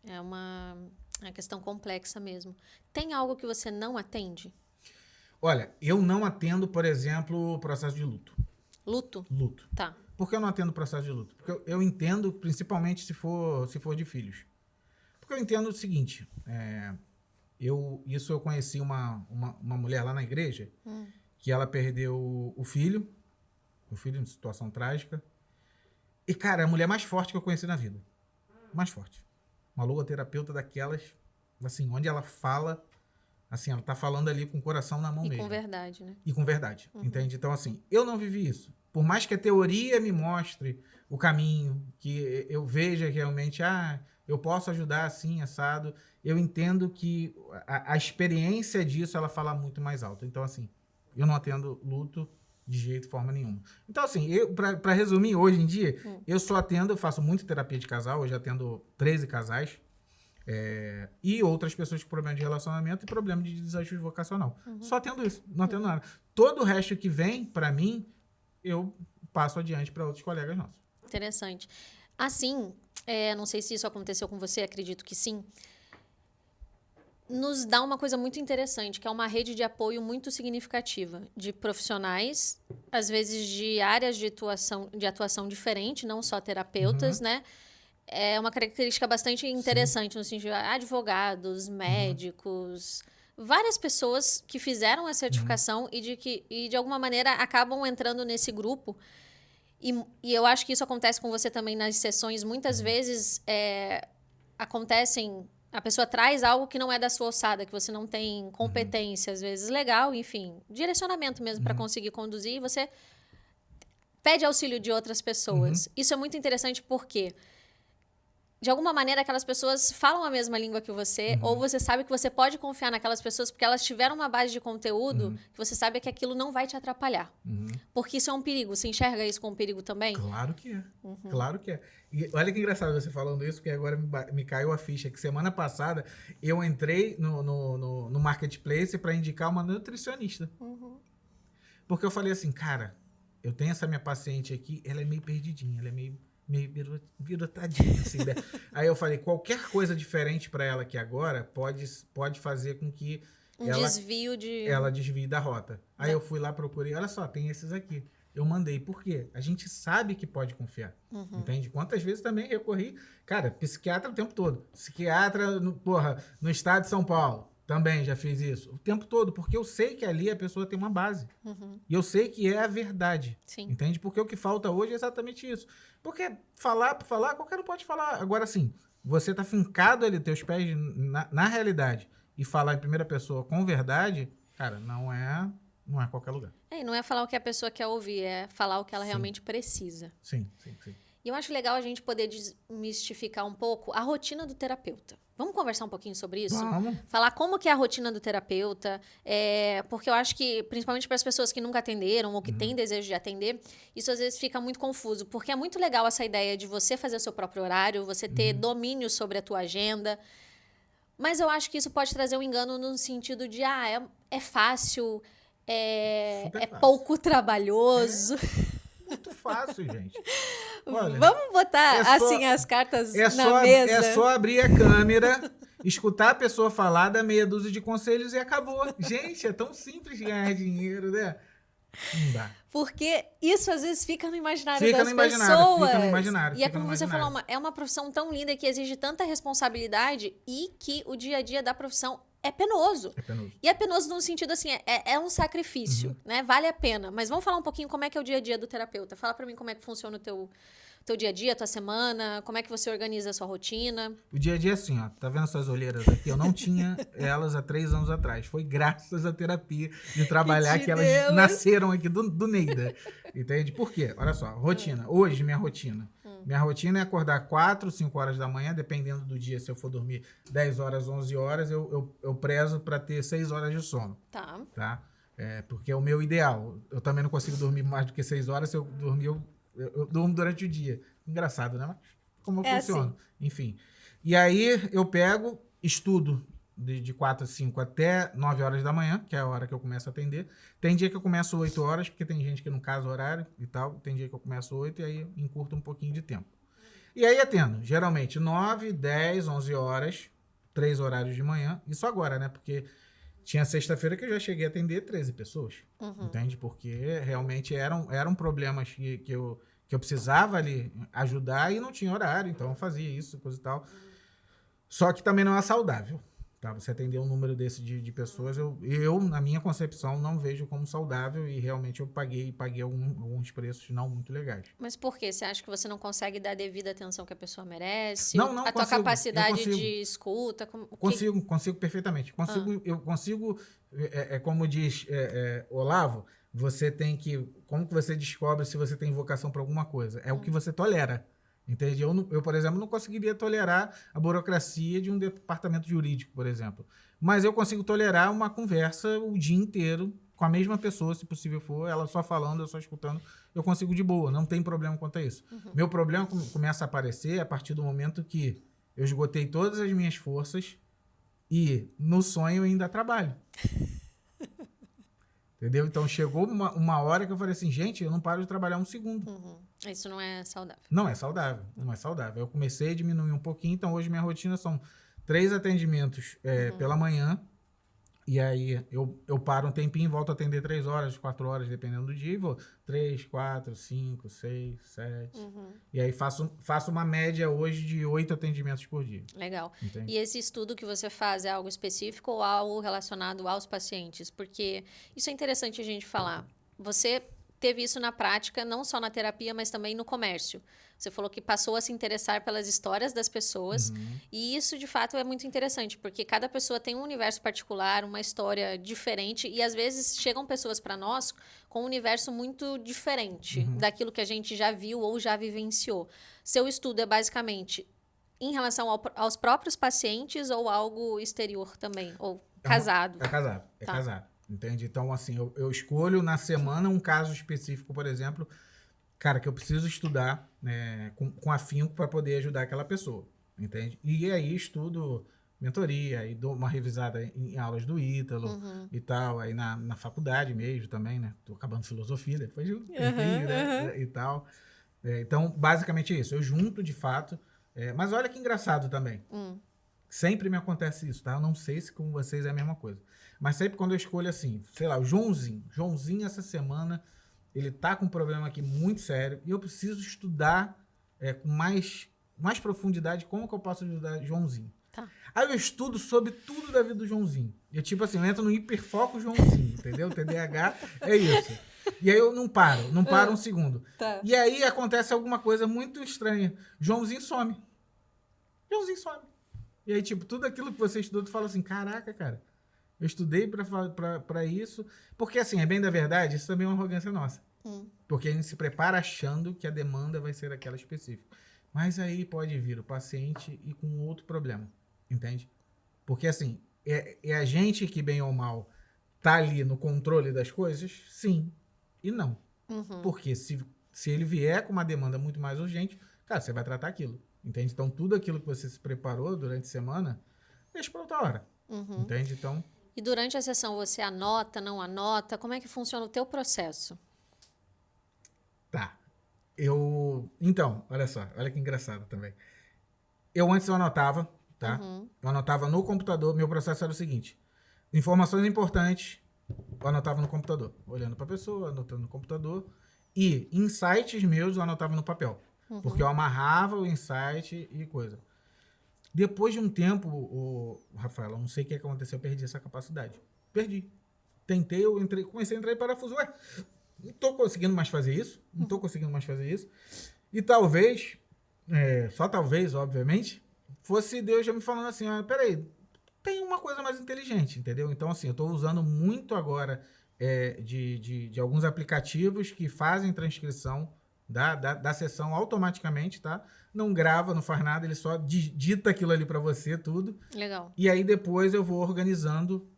É uma questão complexa mesmo. Tem algo que você não atende? Olha, eu não atendo, por exemplo, processo de luto. Luto? Luto. Tá. Por que eu não atendo processo de luto? Porque eu entendo, principalmente se for de filhos. Porque eu entendo o seguinte, eu conheci uma mulher lá na igreja, que ela perdeu o filho em situação trágica. E, cara, é a mulher mais forte que eu conheci na vida. Mais forte. Uma logoterapeuta daquelas, assim, onde ela fala, assim, ela tá falando ali com o coração na mão mesmo. E com verdade, né? E com verdade, entende? Então, assim, eu não vivi isso. Por mais que a teoria me mostre o caminho, que eu veja realmente, eu posso ajudar assim, assado, eu entendo que a experiência disso, ela fala muito mais alto. Então, assim, eu não atendo luto de jeito, forma nenhuma. Então, assim, pra resumir, hoje em dia, eu faço muito terapia de casal, hoje atendo 13 casais, e outras pessoas com problema de relacionamento e problema de desajuste vocacional. Só atendo isso, não atendo nada. Todo o resto que vem, pra mim, eu passo adiante para outros colegas nossos. Interessante. Assim, não sei se isso aconteceu com você, acredito que sim. Nos dá uma coisa muito interessante, que é uma rede de apoio muito significativa de profissionais, às vezes de áreas de atuação diferente, não só terapeutas, né? É uma característica bastante interessante no sentido de advogados, médicos, várias pessoas que fizeram a certificação e de alguma maneira acabam entrando nesse grupo. E eu acho que isso acontece com você também nas sessões. Muitas vezes acontecem... A pessoa traz algo que não é da sua ossada, que você não tem competência, às vezes, legal, enfim, direcionamento mesmo para conseguir conduzir, e você pede auxílio de outras pessoas. Isso é muito interessante porque, de alguma maneira, aquelas pessoas falam a mesma língua que você, ou você sabe que você pode confiar naquelas pessoas porque elas tiveram uma base de conteúdo que você sabe que aquilo não vai te atrapalhar. Porque isso é um perigo. Você enxerga isso como um perigo também? Claro que é. Claro que é. E olha que engraçado você falando isso, porque agora me caiu a ficha que semana passada eu entrei no Marketplace para indicar uma nutricionista. Porque eu falei assim, cara, eu tenho essa minha paciente aqui, ela é meio perdidinha, ela é meio birotadinha, assim, né? Aí eu falei, qualquer coisa diferente para ela aqui agora pode fazer com que ela desvie da rota. Aí eu fui lá, procurei, olha só, tem esses aqui. Eu mandei. Por quê? A gente sabe que pode confiar. Entende? Quantas vezes também recorri, cara, psiquiatra o tempo todo. Psiquiatra, no estado de São Paulo. Também já fiz isso. O tempo todo. Porque eu sei que ali a pessoa tem uma base. E eu sei que é a verdade. Sim. Entende? Porque o que falta hoje é exatamente isso. Porque falar por falar, qualquer um pode falar. Agora, assim, você tá fincado ali, teus pés na realidade, e falar em primeira pessoa com verdade, cara, não é qualquer lugar. E não é falar o que a pessoa quer ouvir, é falar o que ela realmente precisa. Sim. E eu acho legal a gente poder desmistificar um pouco a rotina do terapeuta. Vamos conversar um pouquinho sobre isso? Vamos. Falar como que é a rotina do terapeuta, porque eu acho que, principalmente para as pessoas que nunca atenderam ou que têm desejo de atender, isso às vezes fica muito confuso, porque é muito legal essa ideia de você fazer o seu próprio horário, você ter domínio sobre a tua agenda, mas eu acho que isso pode trazer um engano no sentido de, é fácil... É pouco trabalhoso. Muito fácil, gente. Olha, vamos botar as cartas na mesa. É só abrir a câmera, escutar a pessoa falar, dar meia dúzia de conselhos e acabou. Gente, é tão simples ganhar dinheiro, né? Não dá. Porque isso às vezes fica no imaginário das pessoas. Fica no imaginário. E é como você falou, é uma profissão tão linda que exige tanta responsabilidade e que o dia a dia da profissão é penoso. E é penoso no sentido assim, é um sacrifício, né? Vale a pena. Mas vamos falar um pouquinho como é que é o dia a dia do terapeuta. Fala pra mim como é que funciona o teu dia a dia, tua semana, como é que você organiza a sua rotina. O dia a dia é assim, ó. Tá vendo essas olheiras aqui? Eu não tinha elas há 3 anos atrás. Foi graças à terapia de trabalhar que elas nasceram aqui do Neida. Entende? Por quê? Olha só, rotina. Hoje, minha rotina. Minha rotina é acordar 4, 5 horas da manhã, dependendo do dia, se eu for dormir 10 horas, 11 horas, eu prezo para ter 6 horas de sono. Tá? Porque é o meu ideal. Eu também não consigo dormir mais do que 6 horas. Se eu dormir, eu durmo durante o dia. Engraçado, né? Mas como funciona? Assim. Enfim. E aí eu pego, estudo de 4 a 5 até 9 horas da manhã, que é a hora que eu começo a atender. Tem dia que eu começo 8 horas, porque tem gente que não casa o horário e tal. Tem dia que eu começo 8 e aí eu encurto um pouquinho de tempo. E aí atendo, geralmente 9, 10, 11 horas, 3 horários de manhã. Isso agora, né? Porque tinha sexta-feira que eu já cheguei a atender 13 pessoas, entende? Porque realmente eram problemas que eu precisava ali ajudar e não tinha horário, então eu fazia isso, coisa e tal. Só que também não é saudável. Tá? Você atender um número desse de pessoas, eu, na minha concepção, não vejo como saudável e realmente eu paguei alguns preços não muito legais. Mas por quê? Você acha que você não consegue dar a devida atenção que a pessoa merece? Não, A tua consigo. capacidade de escuta? Consigo perfeitamente. Eu consigo, como diz Olavo, você tem que... Como que você descobre se você tem vocação para alguma coisa? É o que você tolera. Entende? Eu, por exemplo, não conseguiria tolerar a burocracia de um departamento jurídico, por exemplo. Mas eu consigo tolerar uma conversa o dia inteiro com a mesma pessoa, se possível for, ela só falando, eu só escutando, eu consigo de boa, não tem problema quanto a isso. Meu problema começa a aparecer a partir do momento que eu esgotei todas as minhas forças e no sonho eu ainda trabalho. Entendeu? Então chegou uma hora que eu falei assim, gente, eu não paro de trabalhar um segundo. Isso não é saudável. Não é saudável, não é saudável. Eu comecei a diminuir um pouquinho, então hoje minha rotina são 3 atendimentos pela manhã, e aí eu paro um tempinho, volto a atender 3 horas, 4 horas, dependendo do dia, e vou 3, 4, 5, 6, 7. E aí faço uma média hoje de 8 atendimentos por dia. Legal. Entende? E esse estudo que você faz é algo específico ou algo relacionado aos pacientes? Porque isso é interessante a gente falar. Você teve isso na prática, não só na terapia, mas também no comércio. Você falou que passou a se interessar pelas histórias das pessoas. E isso, de fato, é muito interessante, porque cada pessoa tem um universo particular, uma história diferente. E, às vezes, chegam pessoas para nós com um universo muito diferente daquilo que a gente já viu ou já vivenciou. Seu estudo é, basicamente, em relação aos próprios pacientes ou algo exterior também? Ou casado? É casado, é casado. Entende? Então, assim, eu escolho na semana um caso específico, por exemplo, cara, que eu preciso estudar com afinco para poder ajudar aquela pessoa, entende? E aí estudo mentoria, aí dou uma revisada em aulas do Ítalo e tal, aí na faculdade mesmo também, né? Tô acabando filosofia depois de um tempinho, né? E tal. Então, basicamente é isso. Eu junto, de fato. Mas olha que engraçado também. Sempre me acontece isso, tá? Eu não sei se com vocês é a mesma coisa. Mas sempre quando eu escolho assim, sei lá, o Joãozinho essa semana, ele tá com um problema aqui muito sério e eu preciso estudar com mais profundidade como que eu posso ajudar Joãozinho. Tá. Aí eu estudo sobre tudo da vida do Joãozinho. E tipo assim, eu entro no hiperfoco Joãozinho, entendeu? TDAH é isso. E aí eu não paro um segundo. Tá. E aí acontece alguma coisa muito estranha. Joãozinho some. E aí, tipo, tudo aquilo que você estudou, tu fala assim, caraca, cara, eu estudei pra isso. Porque, assim, é bem da verdade, isso também é uma arrogância nossa. Porque a gente se prepara achando que a demanda vai ser aquela específica. Mas aí pode vir o paciente e com outro problema, entende? Porque, assim, é a gente que, bem ou mal, tá ali no controle das coisas? Sim e não. Porque se ele vier com uma demanda muito mais urgente, cara, você vai tratar aquilo. Entende? Então, tudo aquilo que você se preparou durante a semana, deixa para outra hora. Entende? Então... E durante a sessão, você anota, não anota? Como é que funciona o teu processo? Tá. Então, olha só. Olha que engraçado também. Antes eu anotava, tá? Eu anotava no computador. Meu processo era o seguinte. Informações importantes, eu anotava no computador. Olhando para a pessoa, anotando no computador. E insights meus, eu anotava no papel. Porque eu amarrava o insight e coisa. Depois de um tempo, Rafael, eu não sei o que aconteceu, eu perdi essa capacidade. Perdi. Tentei, comecei a entrar em parafuso. Ué, não tô conseguindo mais fazer isso. E talvez, só talvez, obviamente, fosse Deus já me falando assim, peraí, tem uma coisa mais inteligente, entendeu? Então, assim, eu tô usando muito agora de alguns aplicativos que fazem transcrição da sessão automaticamente, tá? Não grava, não faz nada, ele só dita aquilo ali para você, tudo. Legal. E aí depois eu vou organizando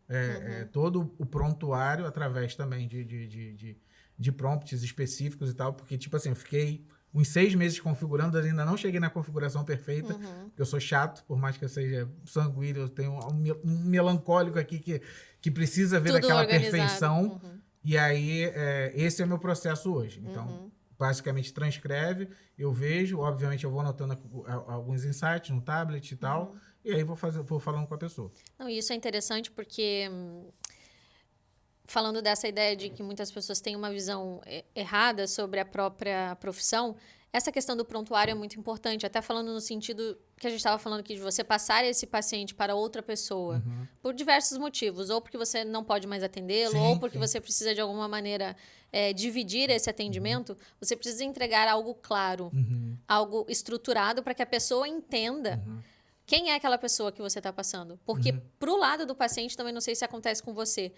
todo o prontuário através também de prompts específicos e tal, porque, tipo assim, eu fiquei uns 6 meses configurando, ainda não cheguei na configuração perfeita, porque eu sou chato, por mais que eu seja sanguíneo, eu tenho um melancólico aqui que precisa ver Tudo aquela organizado. perfeição. E aí, esse é o meu processo hoje. Então, basicamente, transcreve, eu vejo, obviamente eu vou anotando alguns insights no tablet e tal, e aí vou falando com a pessoa. Não, e isso é interessante porque, falando dessa ideia de que muitas pessoas têm uma visão errada sobre a própria profissão, essa questão do prontuário é muito importante, até falando no sentido que a gente estava falando aqui, de você passar esse paciente para outra pessoa, por diversos motivos, ou porque você não pode mais atendê-lo, ou porque você precisa de alguma maneira dividir esse atendimento, você precisa entregar algo claro, algo estruturado para que a pessoa entenda quem é aquela pessoa que você está passando. Porque para o lado do paciente, também não sei se acontece com você,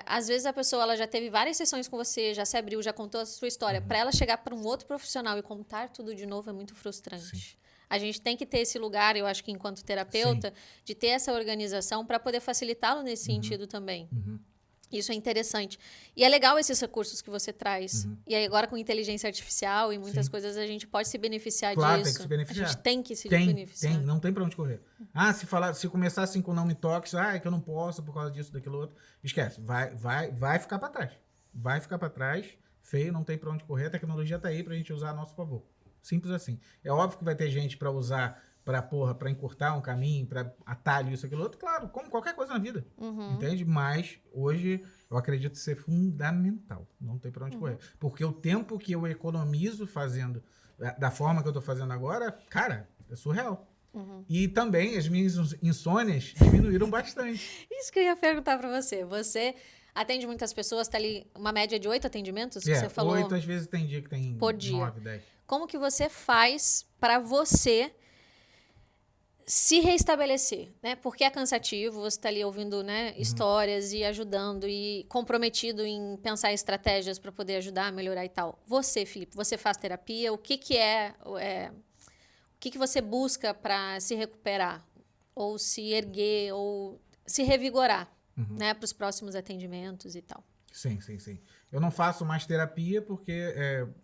às vezes a pessoa ela já teve várias sessões com você, já se abriu, já contou a sua história. Para ela chegar para um outro profissional e contar tudo de novo é muito frustrante. Sim. A gente tem que ter esse lugar, eu acho que enquanto terapeuta, de ter essa organização para poder facilitá-lo nesse sentido também. Isso é interessante. E é legal esses recursos que você traz. E aí agora com inteligência artificial e muitas coisas a gente pode se beneficiar disso. Tem que se beneficiar. A gente tem que se beneficiar. Não tem pra onde correr. Se começar assim com não me toques, é que eu não posso por causa disso, daquilo outro, esquece. Vai ficar pra trás. Vai ficar pra trás, feio, não tem pra onde correr. A tecnologia tá aí pra gente usar a nosso favor. Simples assim. É óbvio que vai ter gente pra usar pra encurtar um caminho, pra atalho, isso, aquilo outro, claro, como qualquer coisa na vida, entende? Mas hoje eu acredito ser fundamental, não tem pra onde correr, porque o tempo que eu economizo fazendo, da forma que eu tô fazendo agora, cara, é surreal. E também as minhas insônias diminuíram bastante. Isso que eu ia perguntar pra você, atende muitas pessoas, tá ali uma média de 8 atendimentos, que você falou? 8, às vezes tem dia que tem por dia. 9, 10. Como que você faz pra você se reestabelecer, né? Porque é cansativo, você está ali ouvindo, né, histórias e ajudando e comprometido em pensar em estratégias para poder ajudar a melhorar e tal. Você, Felipe, você faz terapia? O que que você busca para se recuperar ou se erguer ou se revigorar, né, para os próximos atendimentos e tal? Sim. Eu não faço mais terapia porque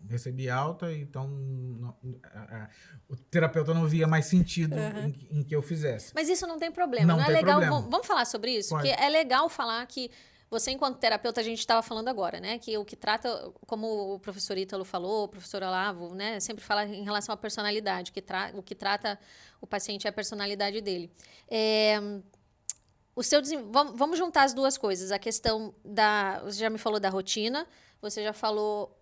recebi alta, então o terapeuta não via mais sentido em que eu fizesse. Mas isso não tem problema, não é tem legal? Problema. Vamos falar sobre isso? Pode. Porque é legal falar que você, enquanto terapeuta, a gente estava falando agora, né? Que o que trata, como o professor Ítalo falou, o professor Olavo, né? Sempre fala em relação à personalidade, o que trata o paciente é a personalidade dele. Vamos juntar as duas coisas. A questão você já me falou da rotina, você já falou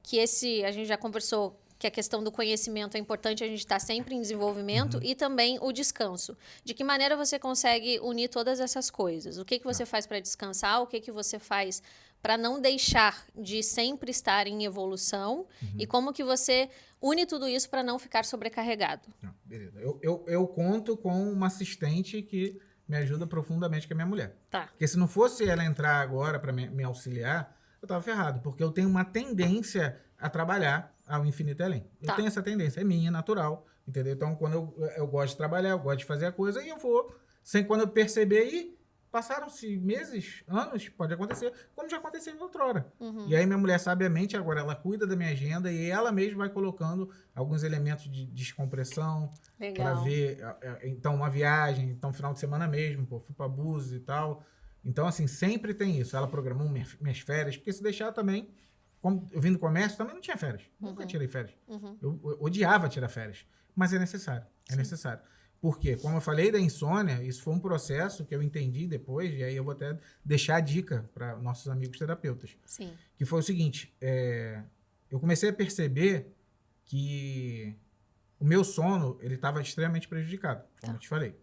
que a gente já conversou que a questão do conhecimento é importante, a gente está sempre em desenvolvimento, e também o descanso. De que maneira você consegue unir todas essas coisas? O que você faz para descansar? O que você faz para não deixar de sempre estar em evolução? E como que você une tudo isso para não ficar sobrecarregado? Beleza. Eu conto com uma assistente que me ajuda profundamente, que é minha mulher. Tá. Porque se não fosse ela entrar agora para me auxiliar, eu tava ferrado. Porque eu tenho uma tendência a trabalhar ao infinito e além. Eu tenho essa tendência, é minha, natural, entendeu? Então, quando eu gosto de trabalhar, eu gosto de fazer a coisa, e eu vou, sem quando eu perceber, passaram-se meses, anos, pode acontecer, como já aconteceu em outrora. E aí minha mulher, sabiamente, agora ela cuida da minha agenda e ela mesma vai colocando alguns elementos de descompressão para ver, então, uma viagem, então, final de semana mesmo, fui para Búzios e tal. Então, assim, sempre tem isso. Ela programou minhas férias, porque se deixar também, como eu vim do comércio, também não tinha férias. Nunca tirei férias. Eu odiava tirar férias, mas é necessário. É necessário. Porque, como eu falei da insônia, isso foi um processo que eu entendi depois, e aí eu vou até deixar a dica para nossos amigos terapeutas. Sim. Que foi o seguinte, eu comecei a perceber que o meu sono, ele estava extremamente prejudicado, como eu te falei.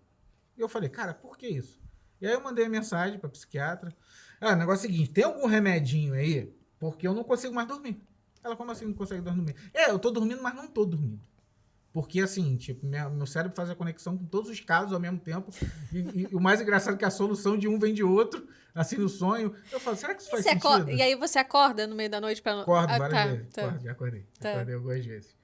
E eu falei, cara, por que isso? E aí eu mandei a mensagem para psiquiatra. O negócio é o seguinte, tem algum remedinho aí? Porque eu não consigo mais dormir. Ela, como assim não consegue dormir? Eu tô dormindo, mas não tô dormindo. Porque, assim, tipo, meu cérebro faz a conexão com todos os casos ao mesmo tempo. E o mais engraçado é que a solução de um vem de outro, assim, no sonho. Eu falo, será que isso faz sentido? E aí você acorda no meio da noite para... Acordo várias vezes. Já acordei. Acordei algumas vezes.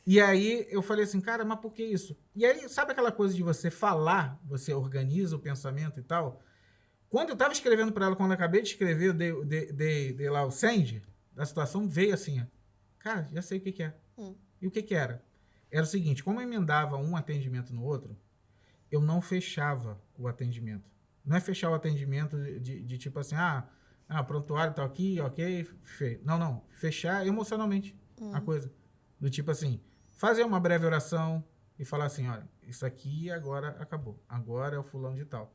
E aí eu falei assim, cara, mas por que isso? E aí, sabe aquela coisa de você falar, você organiza o pensamento e tal? Quando eu tava escrevendo para ela, quando eu acabei de escrever, eu dei lá o send, da situação veio assim, ó. Cara, já sei o que que é. Hum. E o que que era? Era o seguinte, como eu emendava um atendimento no outro, eu não fechava o atendimento. Não é fechar o atendimento de tipo assim, prontuário tá aqui, ok, feio. Não. Fechar emocionalmente a coisa. Do tipo assim, fazer uma breve oração e falar assim, olha, isso aqui agora acabou. Agora é o fulano de tal.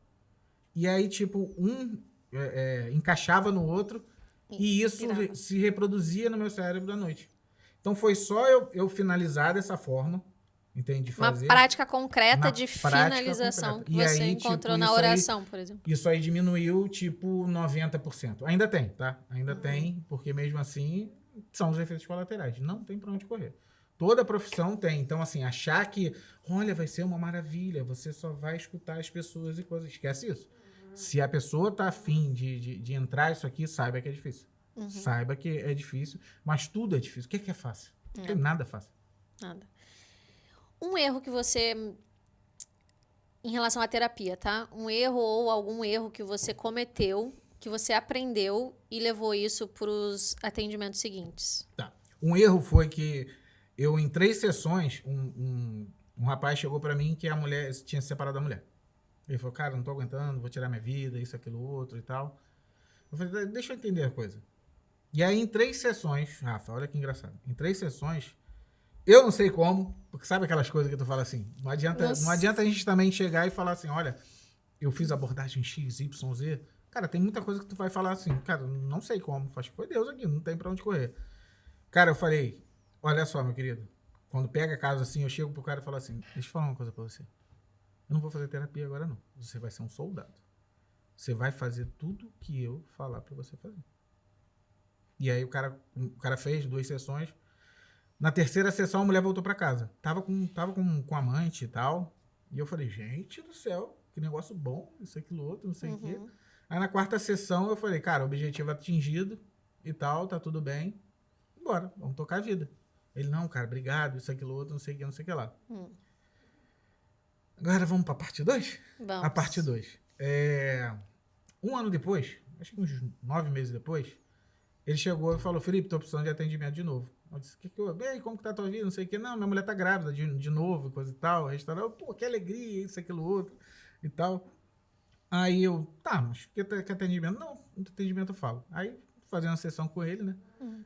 E aí, tipo, encaixava no outro e isso Virava. se reproduzia no meu cérebro à noite. Então foi só eu finalizar dessa forma, entende? Uma Fazer prática concreta na de prática finalização concreta. que E você aí, encontrou tipo, na oração, por exemplo. isso aí diminuiu, tipo, 90%. Ainda tem, tá? Ainda tem, porque mesmo assim, são os efeitos colaterais. Não tem pra onde correr. Toda profissão tem. Então, assim, achar que, olha, vai ser uma maravilha, você só vai escutar as pessoas e coisas. Esquece isso. Se a pessoa tá afim de entrar isso aqui, saiba que é difícil. Saiba que é difícil, mas tudo é difícil. O que é fácil? Não tem nada fácil. Nada. Um erro que você, em relação à terapia, tá? Um erro ou algum erro que você cometeu, que você aprendeu e levou isso para os atendimentos seguintes. Tá. Um erro foi que eu, em 3 sessões, um rapaz chegou pra mim que a mulher tinha se separado da mulher. Ele falou, cara, não tô aguentando, vou tirar minha vida, isso, aquilo, outro e tal. Eu falei, deixa eu entender a coisa. E aí, em 3 sessões, Rafa, olha que engraçado. Em 3 sessões, eu não sei como, porque sabe aquelas coisas que tu fala assim, não adianta a gente também chegar e falar assim, olha, eu fiz abordagem X, Y, Z. Cara, tem muita coisa que tu vai falar assim, cara, não sei como, acho que foi Deus aqui, não tem pra onde correr. Cara, eu falei, olha só, meu querido, quando pega caso assim, eu chego pro cara e falo assim, deixa eu falar uma coisa pra você. Eu não vou fazer terapia agora, não. Você vai ser um soldado. Você vai fazer tudo que eu falar pra você fazer. E aí o cara fez 2 sessões. Na terceira sessão, a mulher voltou pra casa. Tava com amante e tal. E eu falei, gente do céu, que negócio bom, isso, aquilo, outro, não sei o quê. Aí na 4ª sessão, eu falei, cara, objetivo atingido e tal, tá tudo bem. Bora, vamos tocar a vida. Ele, não, cara, obrigado, isso, aquilo, outro, não sei o que, não sei o que lá. Agora vamos pra parte 2? Vamos. A parte 2. Um ano depois, acho que uns 9 meses depois, ele chegou e falou, Felipe, tô precisando de atendimento de novo. Eu disse, que eu... E aí, como que tá a tua vida? Não sei o que. Não, minha mulher tá grávida de novo, coisa e tal. Restaurante, pô, que alegria, isso, aquilo, outro e tal. Aí eu, tá, mas que atendimento? Não, atendimento eu falo. Aí, fazendo uma sessão com ele, né?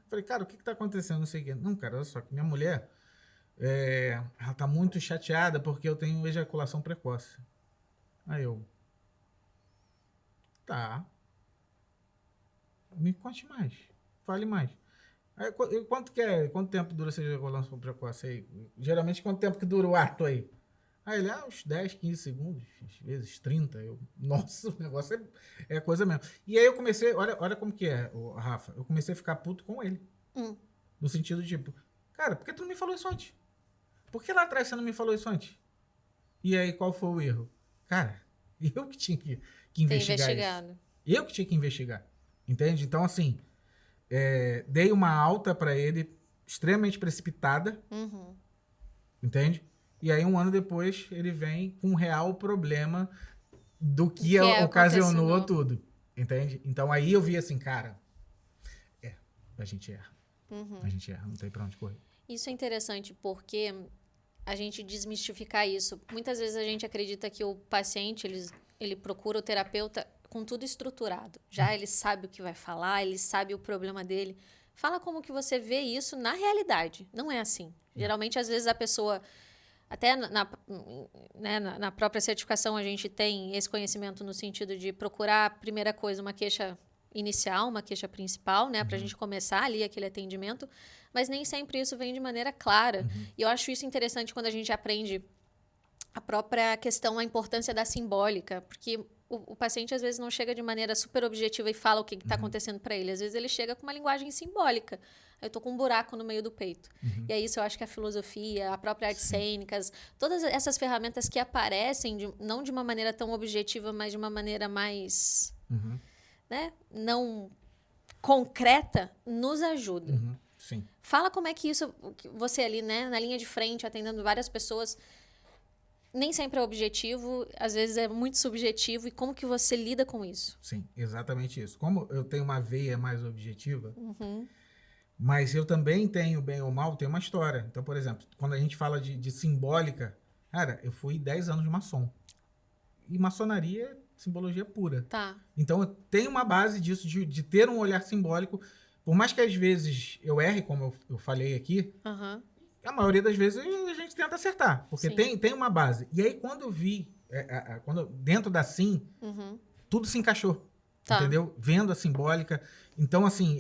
Falei, cara, o que tá acontecendo? Não sei o que. Não, cara, olha só, que minha mulher, ela tá muito chateada porque eu tenho ejaculação precoce. Aí eu, tá. Me conte mais. Fale mais. Aí, quanto tempo dura essa ejaculação precoce aí? Geralmente, quanto tempo que dura o ato aí? Aí ele, uns 10, 15 segundos, às vezes 30. Eu, nossa, o negócio é coisa mesmo. E aí eu comecei, olha como que é, Rafa. Eu comecei a ficar puto com ele. No sentido de, tipo, cara, por que tu não me falou isso antes? Por que lá atrás você não me falou isso antes? E aí, qual foi o erro? Cara, eu que tinha que investigar isso. Eu que tinha que investigar. Entende? Então, assim, dei uma alta pra ele extremamente precipitada. Entende? E aí, um ano depois, ele vem com um real problema do que ocasionou tudo. Entende? Então, aí eu vi assim, cara, a gente erra. A gente erra, não tem pra onde correr. Isso é interessante porque a gente desmistificar isso. Muitas vezes a gente acredita que o paciente, ele procura o terapeuta com tudo estruturado. Já ele sabe o que vai falar, ele sabe o problema dele. Fala como que você vê isso na realidade. Não é assim. Geralmente, às vezes, a pessoa... Até na própria certificação, a gente tem esse conhecimento no sentido de procurar, primeira coisa, uma queixa inicial, uma queixa principal, né? Para a gente começar ali aquele atendimento. Mas nem sempre isso vem de maneira clara. E eu acho isso interessante quando a gente aprende a própria questão, a importância da simbólica. Porque o paciente, às vezes, não chega de maneira super objetiva e fala o que está acontecendo para ele. Às vezes, ele chega com uma linguagem simbólica. Eu tô com um buraco no meio do peito. E é isso, eu acho que a filosofia, a própria artes cênicas, todas essas ferramentas que aparecem, não de uma maneira tão objetiva, mas de uma maneira mais, não concreta, nos ajudam. Sim. Fala como é que isso, você ali, né, na linha de frente, atendendo várias pessoas, nem sempre é objetivo, às vezes é muito subjetivo, e como que você lida com isso? Sim, exatamente isso. Como eu tenho uma veia mais objetiva, Mas eu também tenho, bem ou mal, tenho uma história. Então, por exemplo, quando a gente fala de simbólica, cara, eu fui 10 anos de maçom. E maçonaria é simbologia pura. Tá. Então, eu tenho uma base disso, de ter um olhar simbólico. Por mais que às vezes eu erre, como eu falei aqui, Aham. a maioria das vezes a gente tenta acertar. Porque Sim. tem uma base. E aí, quando eu vi, dentro da SIM, Uhum. tudo se encaixou. Tá. Entendeu? Vendo a simbólica. Então, assim,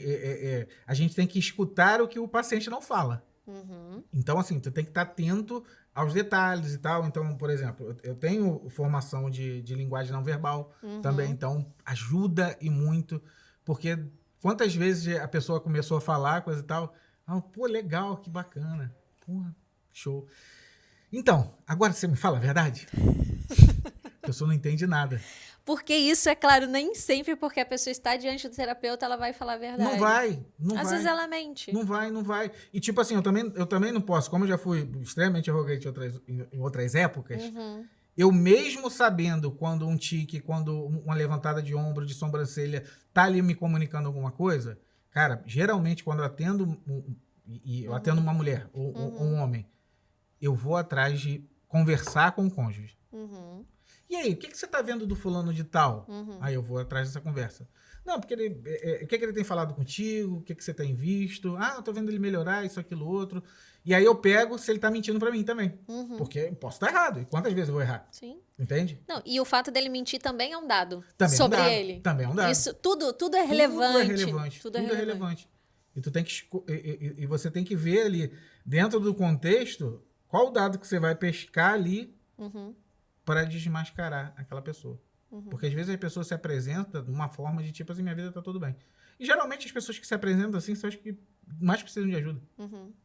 a gente tem que escutar o que o paciente não fala. Uhum. Então, assim, tu tem que estar atento aos detalhes e tal. Então, por exemplo, eu tenho formação de linguagem não verbal também. Então, ajuda e muito. Porque quantas vezes a pessoa começou a falar, coisa e tal. Ah, pô, legal, que bacana. Porra, show. Então, agora você me fala a verdade? A pessoa não entende nada. Porque isso, é claro, nem sempre porque a pessoa está diante do terapeuta, ela vai falar a verdade. Não vai, não Às vai. vezes ela mente. Não vai, não vai. E tipo assim, eu também não posso, como eu já fui extremamente arrogante em outras épocas, eu mesmo sabendo quando um tique, quando uma levantada de ombro, de sobrancelha, tá ali me comunicando alguma coisa, cara, geralmente quando eu atendo, e eu atendo uma mulher ou um homem, eu vou atrás de conversar com o cônjuge. Uhum. E aí, o que você tá vendo do fulano de tal? Aí eu vou atrás dessa conversa. Não, porque ele, o que ele tem falado contigo? O que você tem visto? Ah, eu tô vendo ele melhorar, isso, aquilo, outro. E aí eu pego se ele tá mentindo pra mim também. Porque eu posso estar errado. E quantas vezes eu vou errar? Sim. Entende? Não, e o fato dele mentir também é um dado Também sobre é um dado. ele. Também é um dado. Isso, tudo é relevante. Tudo é relevante. Tudo é relevante. E tu tem que e você tem que ver ali, dentro do contexto, qual o dado que você vai pescar ali para desmascarar aquela pessoa. Porque às vezes a pessoa se apresenta de uma forma de tipo assim, minha vida tá tudo bem. E geralmente as pessoas que se apresentam assim são as que mais precisam de ajuda.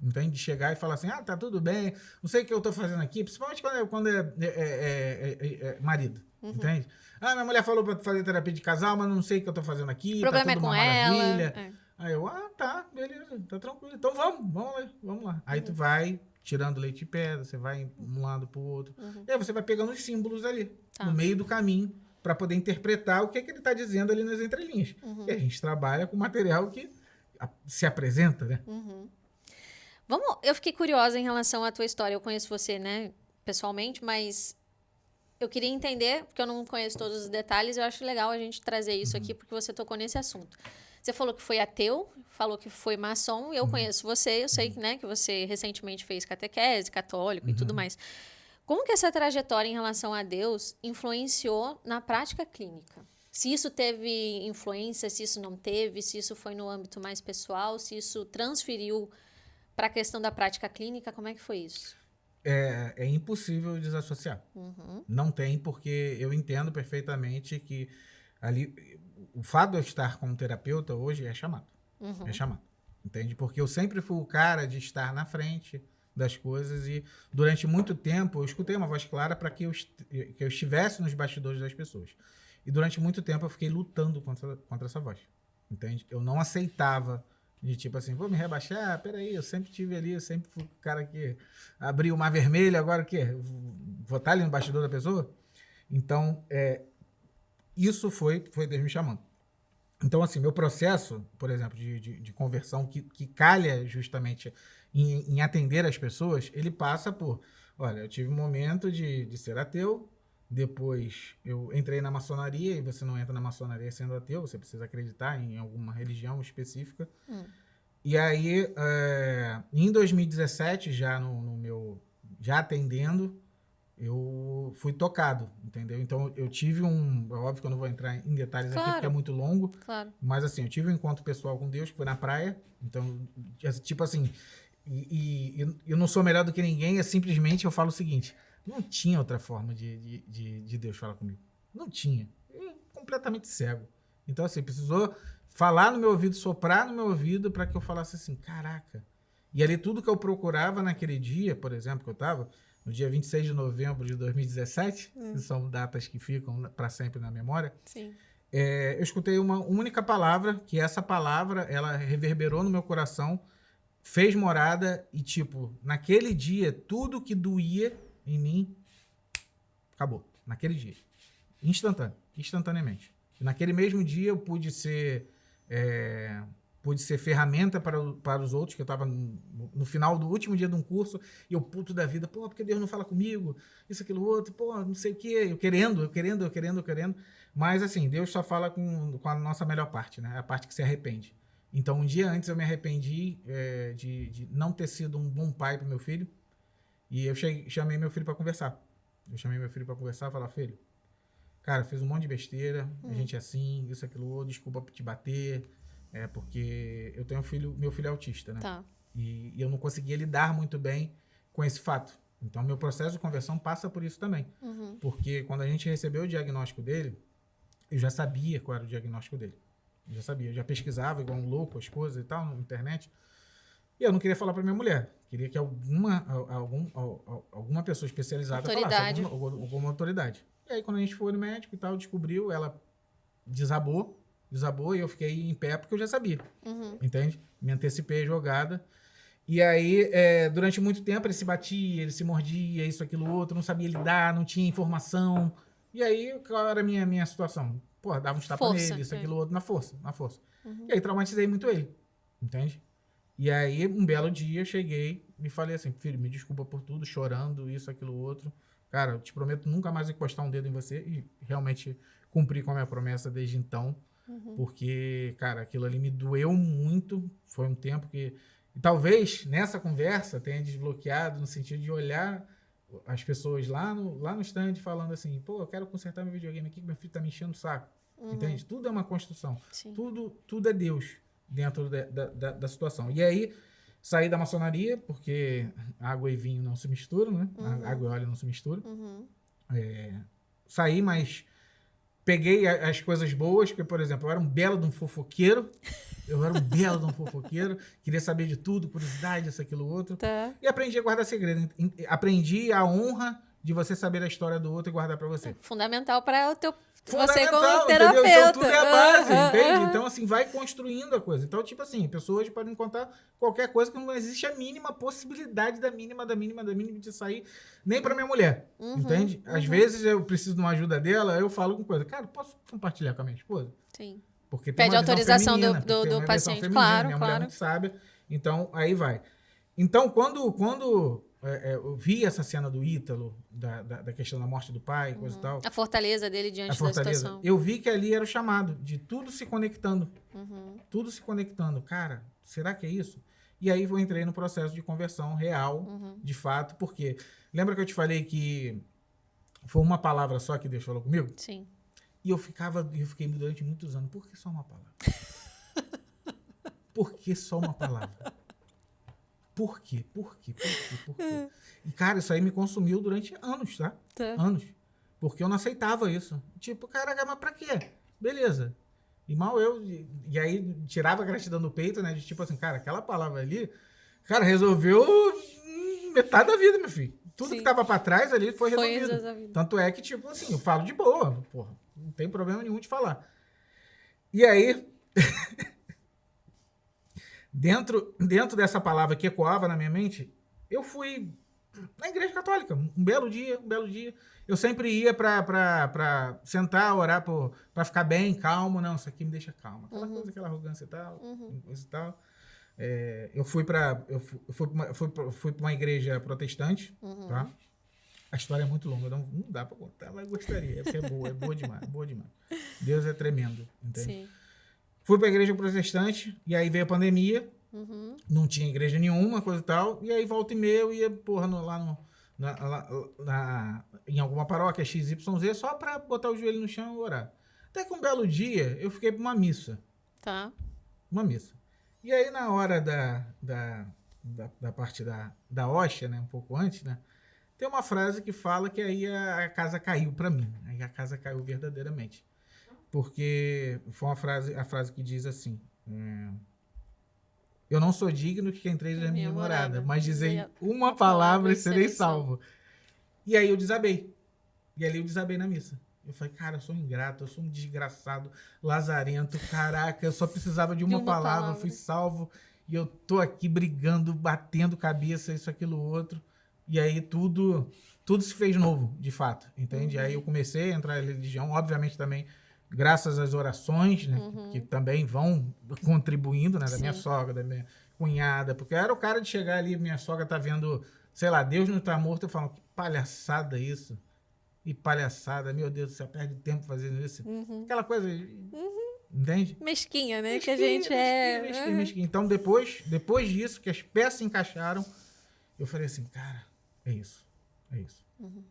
Entende? De chegar e falar assim, ah, tá tudo bem, não sei o que eu tô fazendo aqui, principalmente quando é marido. Entende? Ah, minha mulher falou pra fazer terapia de casal, mas não sei o que eu tô fazendo aqui, O problema tá tudo é com uma maravilha. ela. Aí eu, tá, beleza, tá tranquilo. Então vamos lá. Aí tu vai tirando leite de pedra, você vai um lado pro outro. E aí você vai pegando os símbolos ali, no meio do caminho, para poder interpretar o que ele tá dizendo ali nas entrelinhas. E a gente trabalha com material que se apresenta, né? Eu fiquei curiosa em relação à tua história. Eu conheço você, né, pessoalmente, mas eu queria entender, porque eu não conheço todos os detalhes, eu acho legal a gente trazer isso aqui, porque você tocou nesse assunto. Você falou que foi ateu, falou que foi maçom, eu conheço você, eu sei né, que você recentemente fez catequese, católico e tudo mais. Como que essa trajetória em relação a Deus influenciou na prática clínica? Se isso teve influência, se isso não teve, se isso foi no âmbito mais pessoal, se isso transferiu para a questão da prática clínica, como é que foi isso? É impossível desassociar. Não tem, porque eu entendo perfeitamente que ali o fato de eu estar como terapeuta hoje é chamado. É chamado. Entende? Porque eu sempre fui o cara de estar na frente das coisas e durante muito tempo eu escutei uma voz clara para que eu estivesse nos bastidores das pessoas. E durante muito tempo eu fiquei lutando contra essa voz. Entende? Eu não aceitava de tipo assim, vou me rebaixar, peraí, eu sempre tive ali, eu sempre fui o cara que abriu o mar vermelho, agora o quê? Vou estar ali no bastidor da pessoa? Então, isso foi Deus me chamando. Então, assim, meu processo, por exemplo, de conversão que calha justamente em atender as pessoas, ele passa por, olha, eu tive um momento de ser ateu, depois eu entrei na maçonaria, e você não entra na maçonaria sendo ateu, você precisa acreditar em alguma religião específica. E aí, em 2017, já no meu, já atendendo, eu fui tocado, entendeu? Então, eu tive óbvio que eu não vou entrar em detalhes aqui, porque é muito longo, mas assim, eu tive um encontro pessoal com Deus, que foi na praia, então, tipo assim, e eu não sou melhor do que ninguém, simplesmente eu falo o seguinte, não tinha outra forma de Deus falar comigo, não tinha, eu completamente cego. Então, assim, precisou falar no meu ouvido, soprar no meu ouvido, para que eu falasse assim, caraca. E ali tudo que eu procurava naquele dia, por exemplo, que eu estava no dia 26 de novembro de 2017, que são datas que ficam para sempre na memória, eu escutei uma única palavra, que essa palavra, ela reverberou no meu coração, fez morada e, tipo, naquele dia, tudo que doía em mim, acabou. Naquele dia. Instantaneamente. E naquele mesmo dia eu pude pude ser ferramenta para os outros, que eu estava no final do último dia de um curso, e eu puto da vida, pô, porque Deus não fala comigo, isso, aquilo, outro, pô, não sei o quê, eu querendo. Mas, assim, Deus só fala com a nossa melhor parte, né? A parte que se arrepende. Então, um dia antes eu me arrependi de não ter sido um bom pai para meu filho, e eu chamei meu filho para conversar. Falar, filho, cara, fiz um monte de besteira, a gente é assim, isso, aquilo, outro, desculpa te bater, porque eu tenho meu filho é autista, né? Tá. E eu não conseguia lidar muito bem com esse fato. Então, meu processo de conversão passa por isso também. Porque quando a gente recebeu o diagnóstico dele, eu já sabia qual era o diagnóstico dele. Eu já pesquisava igual um louco as coisas e tal, na internet. E eu não queria falar para minha mulher. Queria que alguma pessoa especializada falasse, alguma autoridade. E aí, quando a gente foi no médico e tal, descobriu, ela desabou e eu fiquei em pé porque eu já sabia. Entende? Me antecipei a jogada. E aí, durante muito tempo, ele se batia, ele se mordia, isso, aquilo, outro, não sabia lidar, não tinha informação. E aí, qual era a minha situação? Pô, dava uns tapas nele, isso, aquilo, outro, na força. E aí, traumatizei muito ele. Entende? E aí, um belo dia, eu cheguei e falei assim, filho, me desculpa por tudo, chorando, isso, aquilo, outro. Cara, eu te prometo nunca mais encostar um dedo em você. E realmente cumpri com a minha promessa desde então. Porque, cara, aquilo ali me doeu muito. Foi um tempo que... E talvez, nessa conversa, tenha desbloqueado no sentido de olhar as pessoas lá no stand falando assim, pô, eu quero consertar meu videogame aqui que meu filho tá me enchendo o saco. Entende? Tudo é uma construção. Tudo é Deus dentro da situação. E aí, saí da maçonaria, porque água e vinho não se misturam, né? Água e óleo não se misturam. Saí, mas peguei as coisas boas, porque, por exemplo, eu era um belo de um fofoqueiro. Queria saber de tudo, curiosidade, isso, aquilo, outro. Tá. E aprendi a guardar segredo. Aprendi a honra de você saber a história do outro e guardar pra você. Fundamental para você Fundamental, como entendeu? terapeuta. Então, tudo é a base, entende? Então, assim, vai construindo a coisa. Então, tipo assim, pessoas podem contar qualquer coisa que não existe a mínima possibilidade da mínima de sair nem pra minha mulher, entende? Às vezes eu preciso de uma ajuda dela, eu falo com coisa. Cara, posso compartilhar com a minha esposa? Sim. Porque tem Pede uma visão autorização feminina, do paciente. feminina, Claro, minha claro. mulher é muito sábia. Então, aí vai. Então, quando eu vi essa cena do Ítalo, da questão da morte do pai, coisa e tal. A fortaleza dele diante da situação. Eu vi que ali era o chamado, de tudo se conectando. Tudo se conectando. Cara, será que é isso? E aí eu entrei no processo de conversão real, de fato, porque... Lembra que eu te falei que foi uma palavra só que Deus falou comigo? Sim. E eu fiquei durante muitos anos. Por que só uma palavra? Por que só uma palavra? Por quê? E, cara, isso aí me consumiu durante anos, tá? Anos. Porque eu não aceitava isso. Tipo, caraca, mas pra quê? Beleza. E aí tirava a gratidão do peito, né? De tipo assim, cara, aquela palavra ali, cara, resolveu metade da vida, meu filho. Tudo que tava pra trás ali foi resolvido. Tanto é que, tipo assim, eu falo de boa, porra. Não tem problema nenhum de falar. E aí, dentro dessa palavra que ecoava na minha mente, eu fui na igreja católica. Um belo dia. Eu sempre ia pra sentar, orar pra ficar bem, calmo. Não, isso aqui me deixa calmo. Aquela coisa, aquela arrogância e tal. Coisa e tal. Eu fui pra uma igreja protestante, tá? A história é muito longa, não dá pra contar, mas gostaria, porque é boa demais. Deus é tremendo, entende? Sim. Fui pra igreja protestante, e aí veio a pandemia, não tinha igreja nenhuma, coisa e tal, e aí volta e meia eu ia, em alguma paróquia XYZ, só pra botar o joelho no chão e orar. Até que um belo dia, eu fiquei pra uma missa. Tá. Uma missa. E aí, na hora da parte da hóstia, né, um pouco antes, né, tem uma frase que fala que aí a casa caiu para mim. Aí a casa caiu verdadeiramente. Porque foi a frase que diz assim, eu não sou digno que entreis na minha morada, mas dizei uma palavra e serei salvo. E aí eu desabei. E ali eu desabei na missa. Eu falei, cara, eu sou um ingrato, eu sou um desgraçado, lazarento, caraca, eu só precisava de uma palavra, eu fui salvo, e eu tô aqui brigando, batendo cabeça, isso, aquilo, outro. E aí tudo se fez novo, de fato, entende? Aí eu comecei a entrar na religião, obviamente também graças às orações, né? Que também vão contribuindo, né? Da minha sogra, da minha cunhada. Porque eu era o cara de chegar ali, minha sogra tá vendo, sei lá, Deus não tá morto, eu falo, que palhaçada isso. E palhaçada, meu Deus do céu, perde tempo fazendo isso. Aquela coisa, entende? Mesquinha, né? Mesquinha, Que a gente mesquinha. Então, depois disso, que as peças encaixaram, eu falei assim, cara, é isso.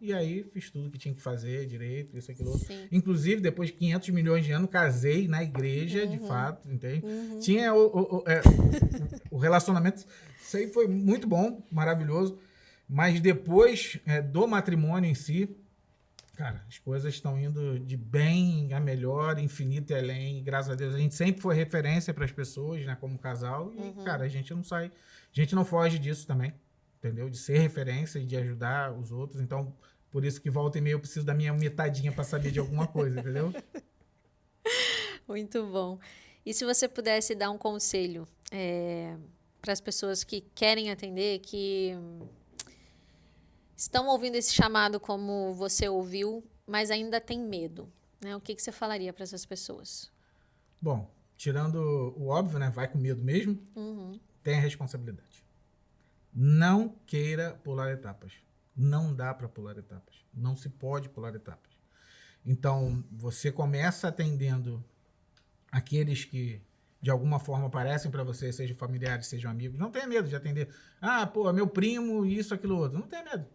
E aí, fiz tudo que tinha que fazer direito, isso, aquilo outro. Sim. Inclusive, depois de 500 milhões de anos, casei na igreja, de fato, entende? Tinha o relacionamento, isso aí foi muito bom, maravilhoso. Mas depois do matrimônio em si, cara, as coisas estão indo de bem a melhor, infinito e além. Graças a Deus, a gente sempre foi referência para as pessoas, né, como casal. E, cara, a gente não sai, a gente não foge disso também, entendeu? De ser referência e de ajudar os outros. Então, por isso que volta e meia eu preciso da minha metadinha para saber de alguma coisa, entendeu? Muito bom. E se você pudesse dar um conselho para as pessoas que querem atender, que estão ouvindo esse chamado como você ouviu, mas ainda tem medo, né? O que você falaria para essas pessoas? Bom, tirando o óbvio, né? Vai com medo mesmo. Tem a responsabilidade. Não queira pular etapas. Não dá para pular etapas. Não se pode pular etapas. Então, você começa atendendo aqueles que de alguma forma aparecem para você, sejam familiares, sejam amigos. Não tenha medo de atender. Ah, pô, meu primo, isso, aquilo, outro. Não tenha medo.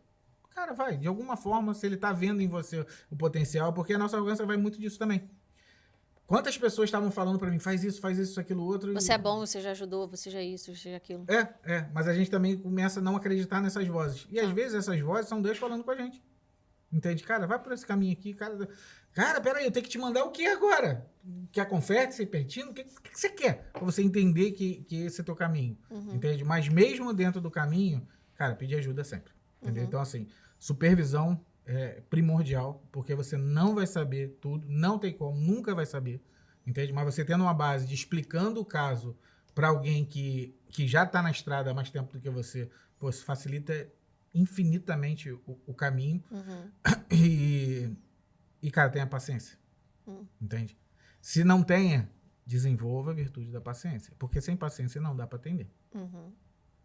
Cara, vai. De alguma forma, se ele tá vendo em você o potencial, porque a nossa arrogância vai muito disso também. Quantas pessoas estavam falando para mim, faz isso, aquilo, outro. Você é bom, você já ajudou, você já isso, você já aquilo. Mas a gente também começa a não acreditar nessas vozes. E às vezes essas vozes são Deus falando com a gente. Entende? Cara, vai por esse caminho aqui, cara, peraí, eu tenho que te mandar o que agora? Quer confete, serpentina? O que você quer? Pra você entender que esse é o teu caminho. Entende? Mas mesmo dentro do caminho, cara, pedir ajuda sempre. Entendeu? Então, assim, supervisão é primordial, porque você não vai saber tudo, não tem como, nunca vai saber. Entende? Mas você tendo uma base de explicando o caso para alguém que já tá na estrada há mais tempo do que você, pô, isso facilita infinitamente o caminho. E, cara, tenha paciência. Entende? Se não tenha, desenvolva a virtude da paciência. Porque sem paciência não dá para atender.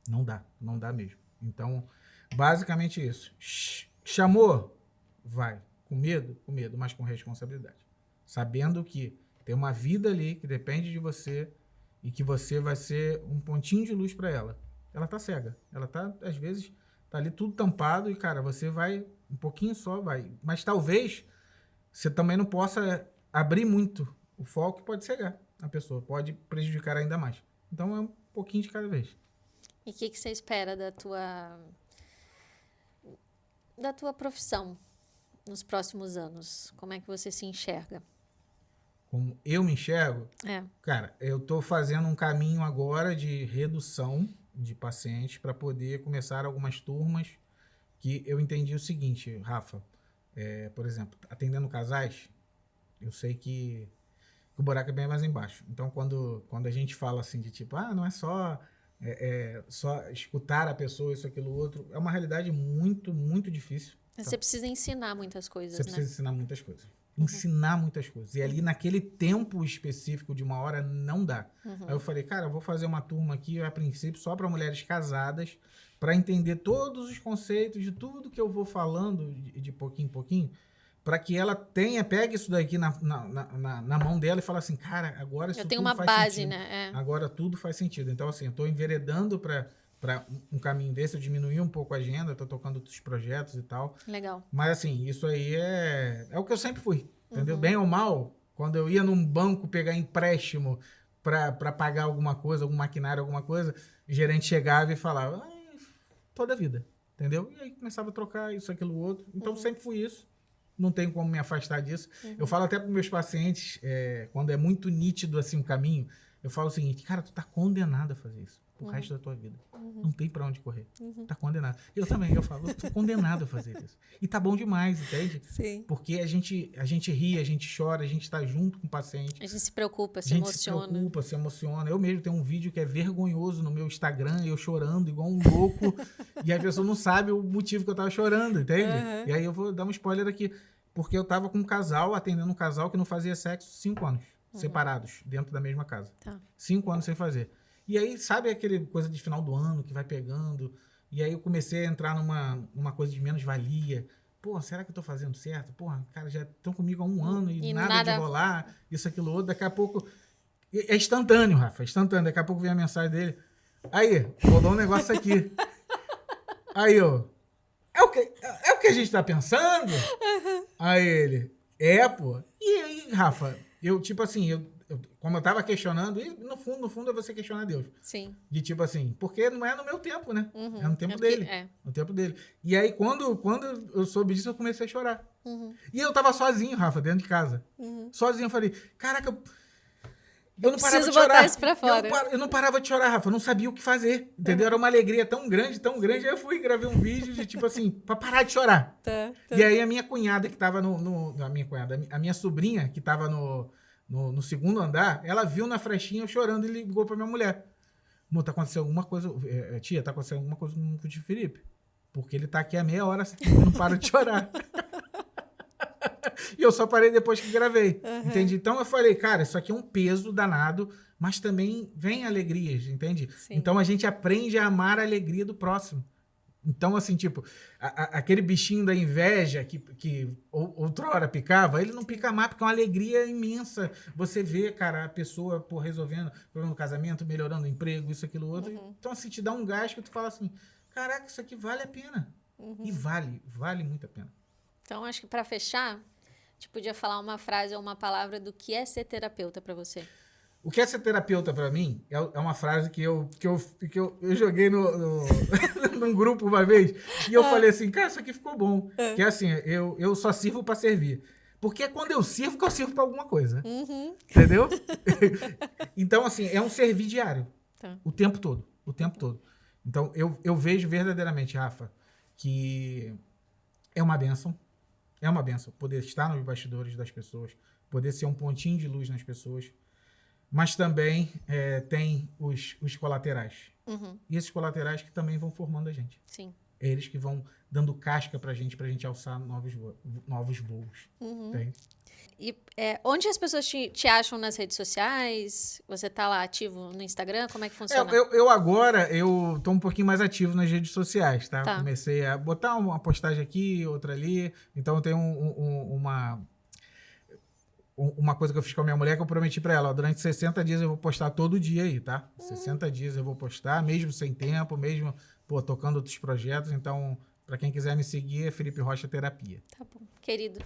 Não dá mesmo. Então, basicamente isso. Chamou? Vai. Com medo, mas com responsabilidade. Sabendo que tem uma vida ali que depende de você e que você vai ser um pontinho de luz para ela. Ela tá cega. Ela tá, às vezes, tá ali tudo tampado e, cara, você vai um pouquinho só, vai. Mas talvez você também não possa abrir muito o foco, pode cegar a pessoa, pode prejudicar ainda mais. Então, é um pouquinho de cada vez. E o que você espera da tua profissão nos próximos anos? Como é que você se enxerga? Como eu me enxergo? Cara, eu tô fazendo um caminho agora de redução de pacientes para poder começar algumas turmas que eu entendi o seguinte, Rafa, por exemplo, atendendo casais, eu sei que o buraco é bem mais embaixo. Então, quando a gente fala assim de tipo, não é só escutar a pessoa, isso, aquilo, outro, é uma realidade muito, muito difícil. Você precisa ensinar muitas coisas, Você precisa ensinar muitas coisas. Ensinar muitas coisas. E ali, naquele tempo específico de uma hora, não dá. Aí eu falei, cara, eu vou fazer uma turma aqui, a princípio, só para mulheres casadas, para entender todos os conceitos de tudo que eu vou falando de pouquinho em pouquinho, para que ela pegue isso daqui na mão dela e fale assim, cara, agora isso tudo faz base, sentido. Né? Agora tudo faz sentido. Então, assim, eu estou enveredando para um caminho desse, eu diminuí um pouco a agenda, estou tocando outros projetos e tal. Legal. Mas, assim, isso aí é o que eu sempre fui, entendeu? Bem ou mal, quando eu ia num banco pegar empréstimo para pagar alguma coisa, algum maquinário, alguma coisa, o gerente chegava e falava, toda a vida, entendeu? E aí começava a trocar isso, aquilo, outro. Então, sempre fui isso. Não tem como me afastar disso. Eu falo até para meus pacientes, quando é muito nítido assim o caminho, eu falo o seguinte, cara, tu tá condenado a fazer isso pro resto da tua vida. Não tem para onde correr. Tá condenado. Eu também, eu falo, eu tô condenado a fazer isso. E tá bom demais, entende? Sim. Porque a gente ri, a gente chora, a gente tá junto com o paciente. A gente se preocupa, se emociona. Se preocupa, se emociona. Eu mesmo tenho um vídeo que é vergonhoso no meu Instagram, eu chorando igual um louco, e a pessoa não sabe o motivo que eu tava chorando, entende? E aí eu vou dar um spoiler aqui. porque eu tava com um casal, atendendo um casal que não fazia sexo 5 anos, separados, dentro da mesma casa. Tá. 5 anos sem fazer. E aí, sabe aquele coisa de final do ano que vai pegando? E aí eu comecei a entrar numa coisa de menos-valia. Pô, será que eu tô fazendo certo? Porra, cara, já estão comigo há 1 ano e nada de rolar, isso, aquilo, outro. Daqui a pouco... É instantâneo, Rafa, é instantâneo. Daqui a pouco vem a mensagem dele. Aí, rolou um negócio aqui. Aí, ó. É o que a gente tá pensando? Aí ele, pô. E aí, Rafa, eu, tipo assim, como eu tava questionando, e no fundo é você questionar Deus. Sim. De tipo assim, porque não é no meu tempo, né? Uhum. É no tempo dele. É. No tempo dele. E aí, quando eu soube disso, eu comecei a chorar. E eu tava sozinho, Rafa, dentro de casa. Sozinho, eu falei, caraca, eu não parava de chorar. Botar isso pra fora. Eu não parava de chorar, Rafa. Eu não sabia o que fazer. Entendeu? Era uma alegria tão grande, tão grande. Aí eu fui e gravei um vídeo de tipo assim, pra parar de chorar. Tá. E aí a minha cunhada que tava a minha sobrinha que tava no segundo andar, ela viu na frestinha eu chorando e ligou pra minha mulher. Amor, tá acontecendo alguma coisa. Tia, tá acontecendo alguma coisa com o tio Felipe. Porque ele tá aqui há meia hora e não para de chorar. E eu só parei depois que gravei. Entende? Então eu falei, cara, isso aqui é um peso danado, mas também vem alegrias, entende? Sim. Então a gente aprende a amar a alegria do próximo. Então, assim, tipo, aquele bichinho da inveja que outrora picava, ele não pica mais, porque é uma alegria imensa. Você vê, cara, a pessoa resolvendo o problema do casamento, melhorando o emprego, isso, aquilo, outro. Então, assim, te dá um gás que tu fala assim, caraca, isso aqui vale a pena. E vale muito a pena. Então, acho que pra fechar, a gente podia falar uma frase ou uma palavra do que é ser terapeuta pra você. O que é ser terapeuta pra mim é uma frase que eu joguei num grupo uma vez e eu falei assim, cara, isso aqui ficou bom. Que é assim, eu só sirvo pra servir. Porque é quando eu sirvo que eu sirvo pra alguma coisa. Entendeu? Então, assim, é um servir diário. Tá. O tempo todo. O tempo todo. Então, eu vejo verdadeiramente, Rafa, que é uma bênção. É uma bênção poder estar nos bastidores das pessoas, poder ser um pontinho de luz nas pessoas. Mas também tem os colaterais. E esses colaterais que também vão formando a gente. Sim. Eles que vão dando casca pra gente alçar novos voos. Entende? E onde as pessoas te acham nas redes sociais? Você tá lá ativo no Instagram? Como é que funciona? Eu agora tô um pouquinho mais ativo nas redes sociais, tá? Tá. Comecei a botar uma postagem aqui, outra ali. Então eu tenho uma coisa que eu fiz com a minha mulher que eu prometi pra ela, ó, durante 60 dias eu vou postar todo dia aí, tá? 60 dias eu vou postar, mesmo sem tempo, mesmo, tocando outros projetos. Então, pra quem quiser me seguir, é Felipe Rocha Terapia. Tá bom. Querido,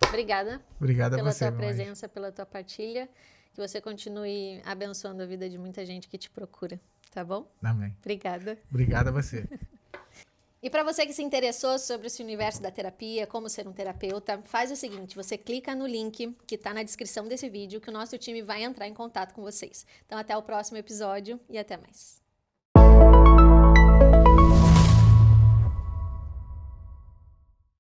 obrigada. Obrigado pela a você, tua presença, pela tua partilha. Que você continue abençoando a vida de muita gente que te procura, tá bom? Amém. Obrigada. Obrigado a você. E para você que se interessou sobre esse universo da terapia, como ser um terapeuta, faz o seguinte, você clica no link que está na descrição desse vídeo que o nosso time vai entrar em contato com vocês. Então até o próximo episódio e até mais.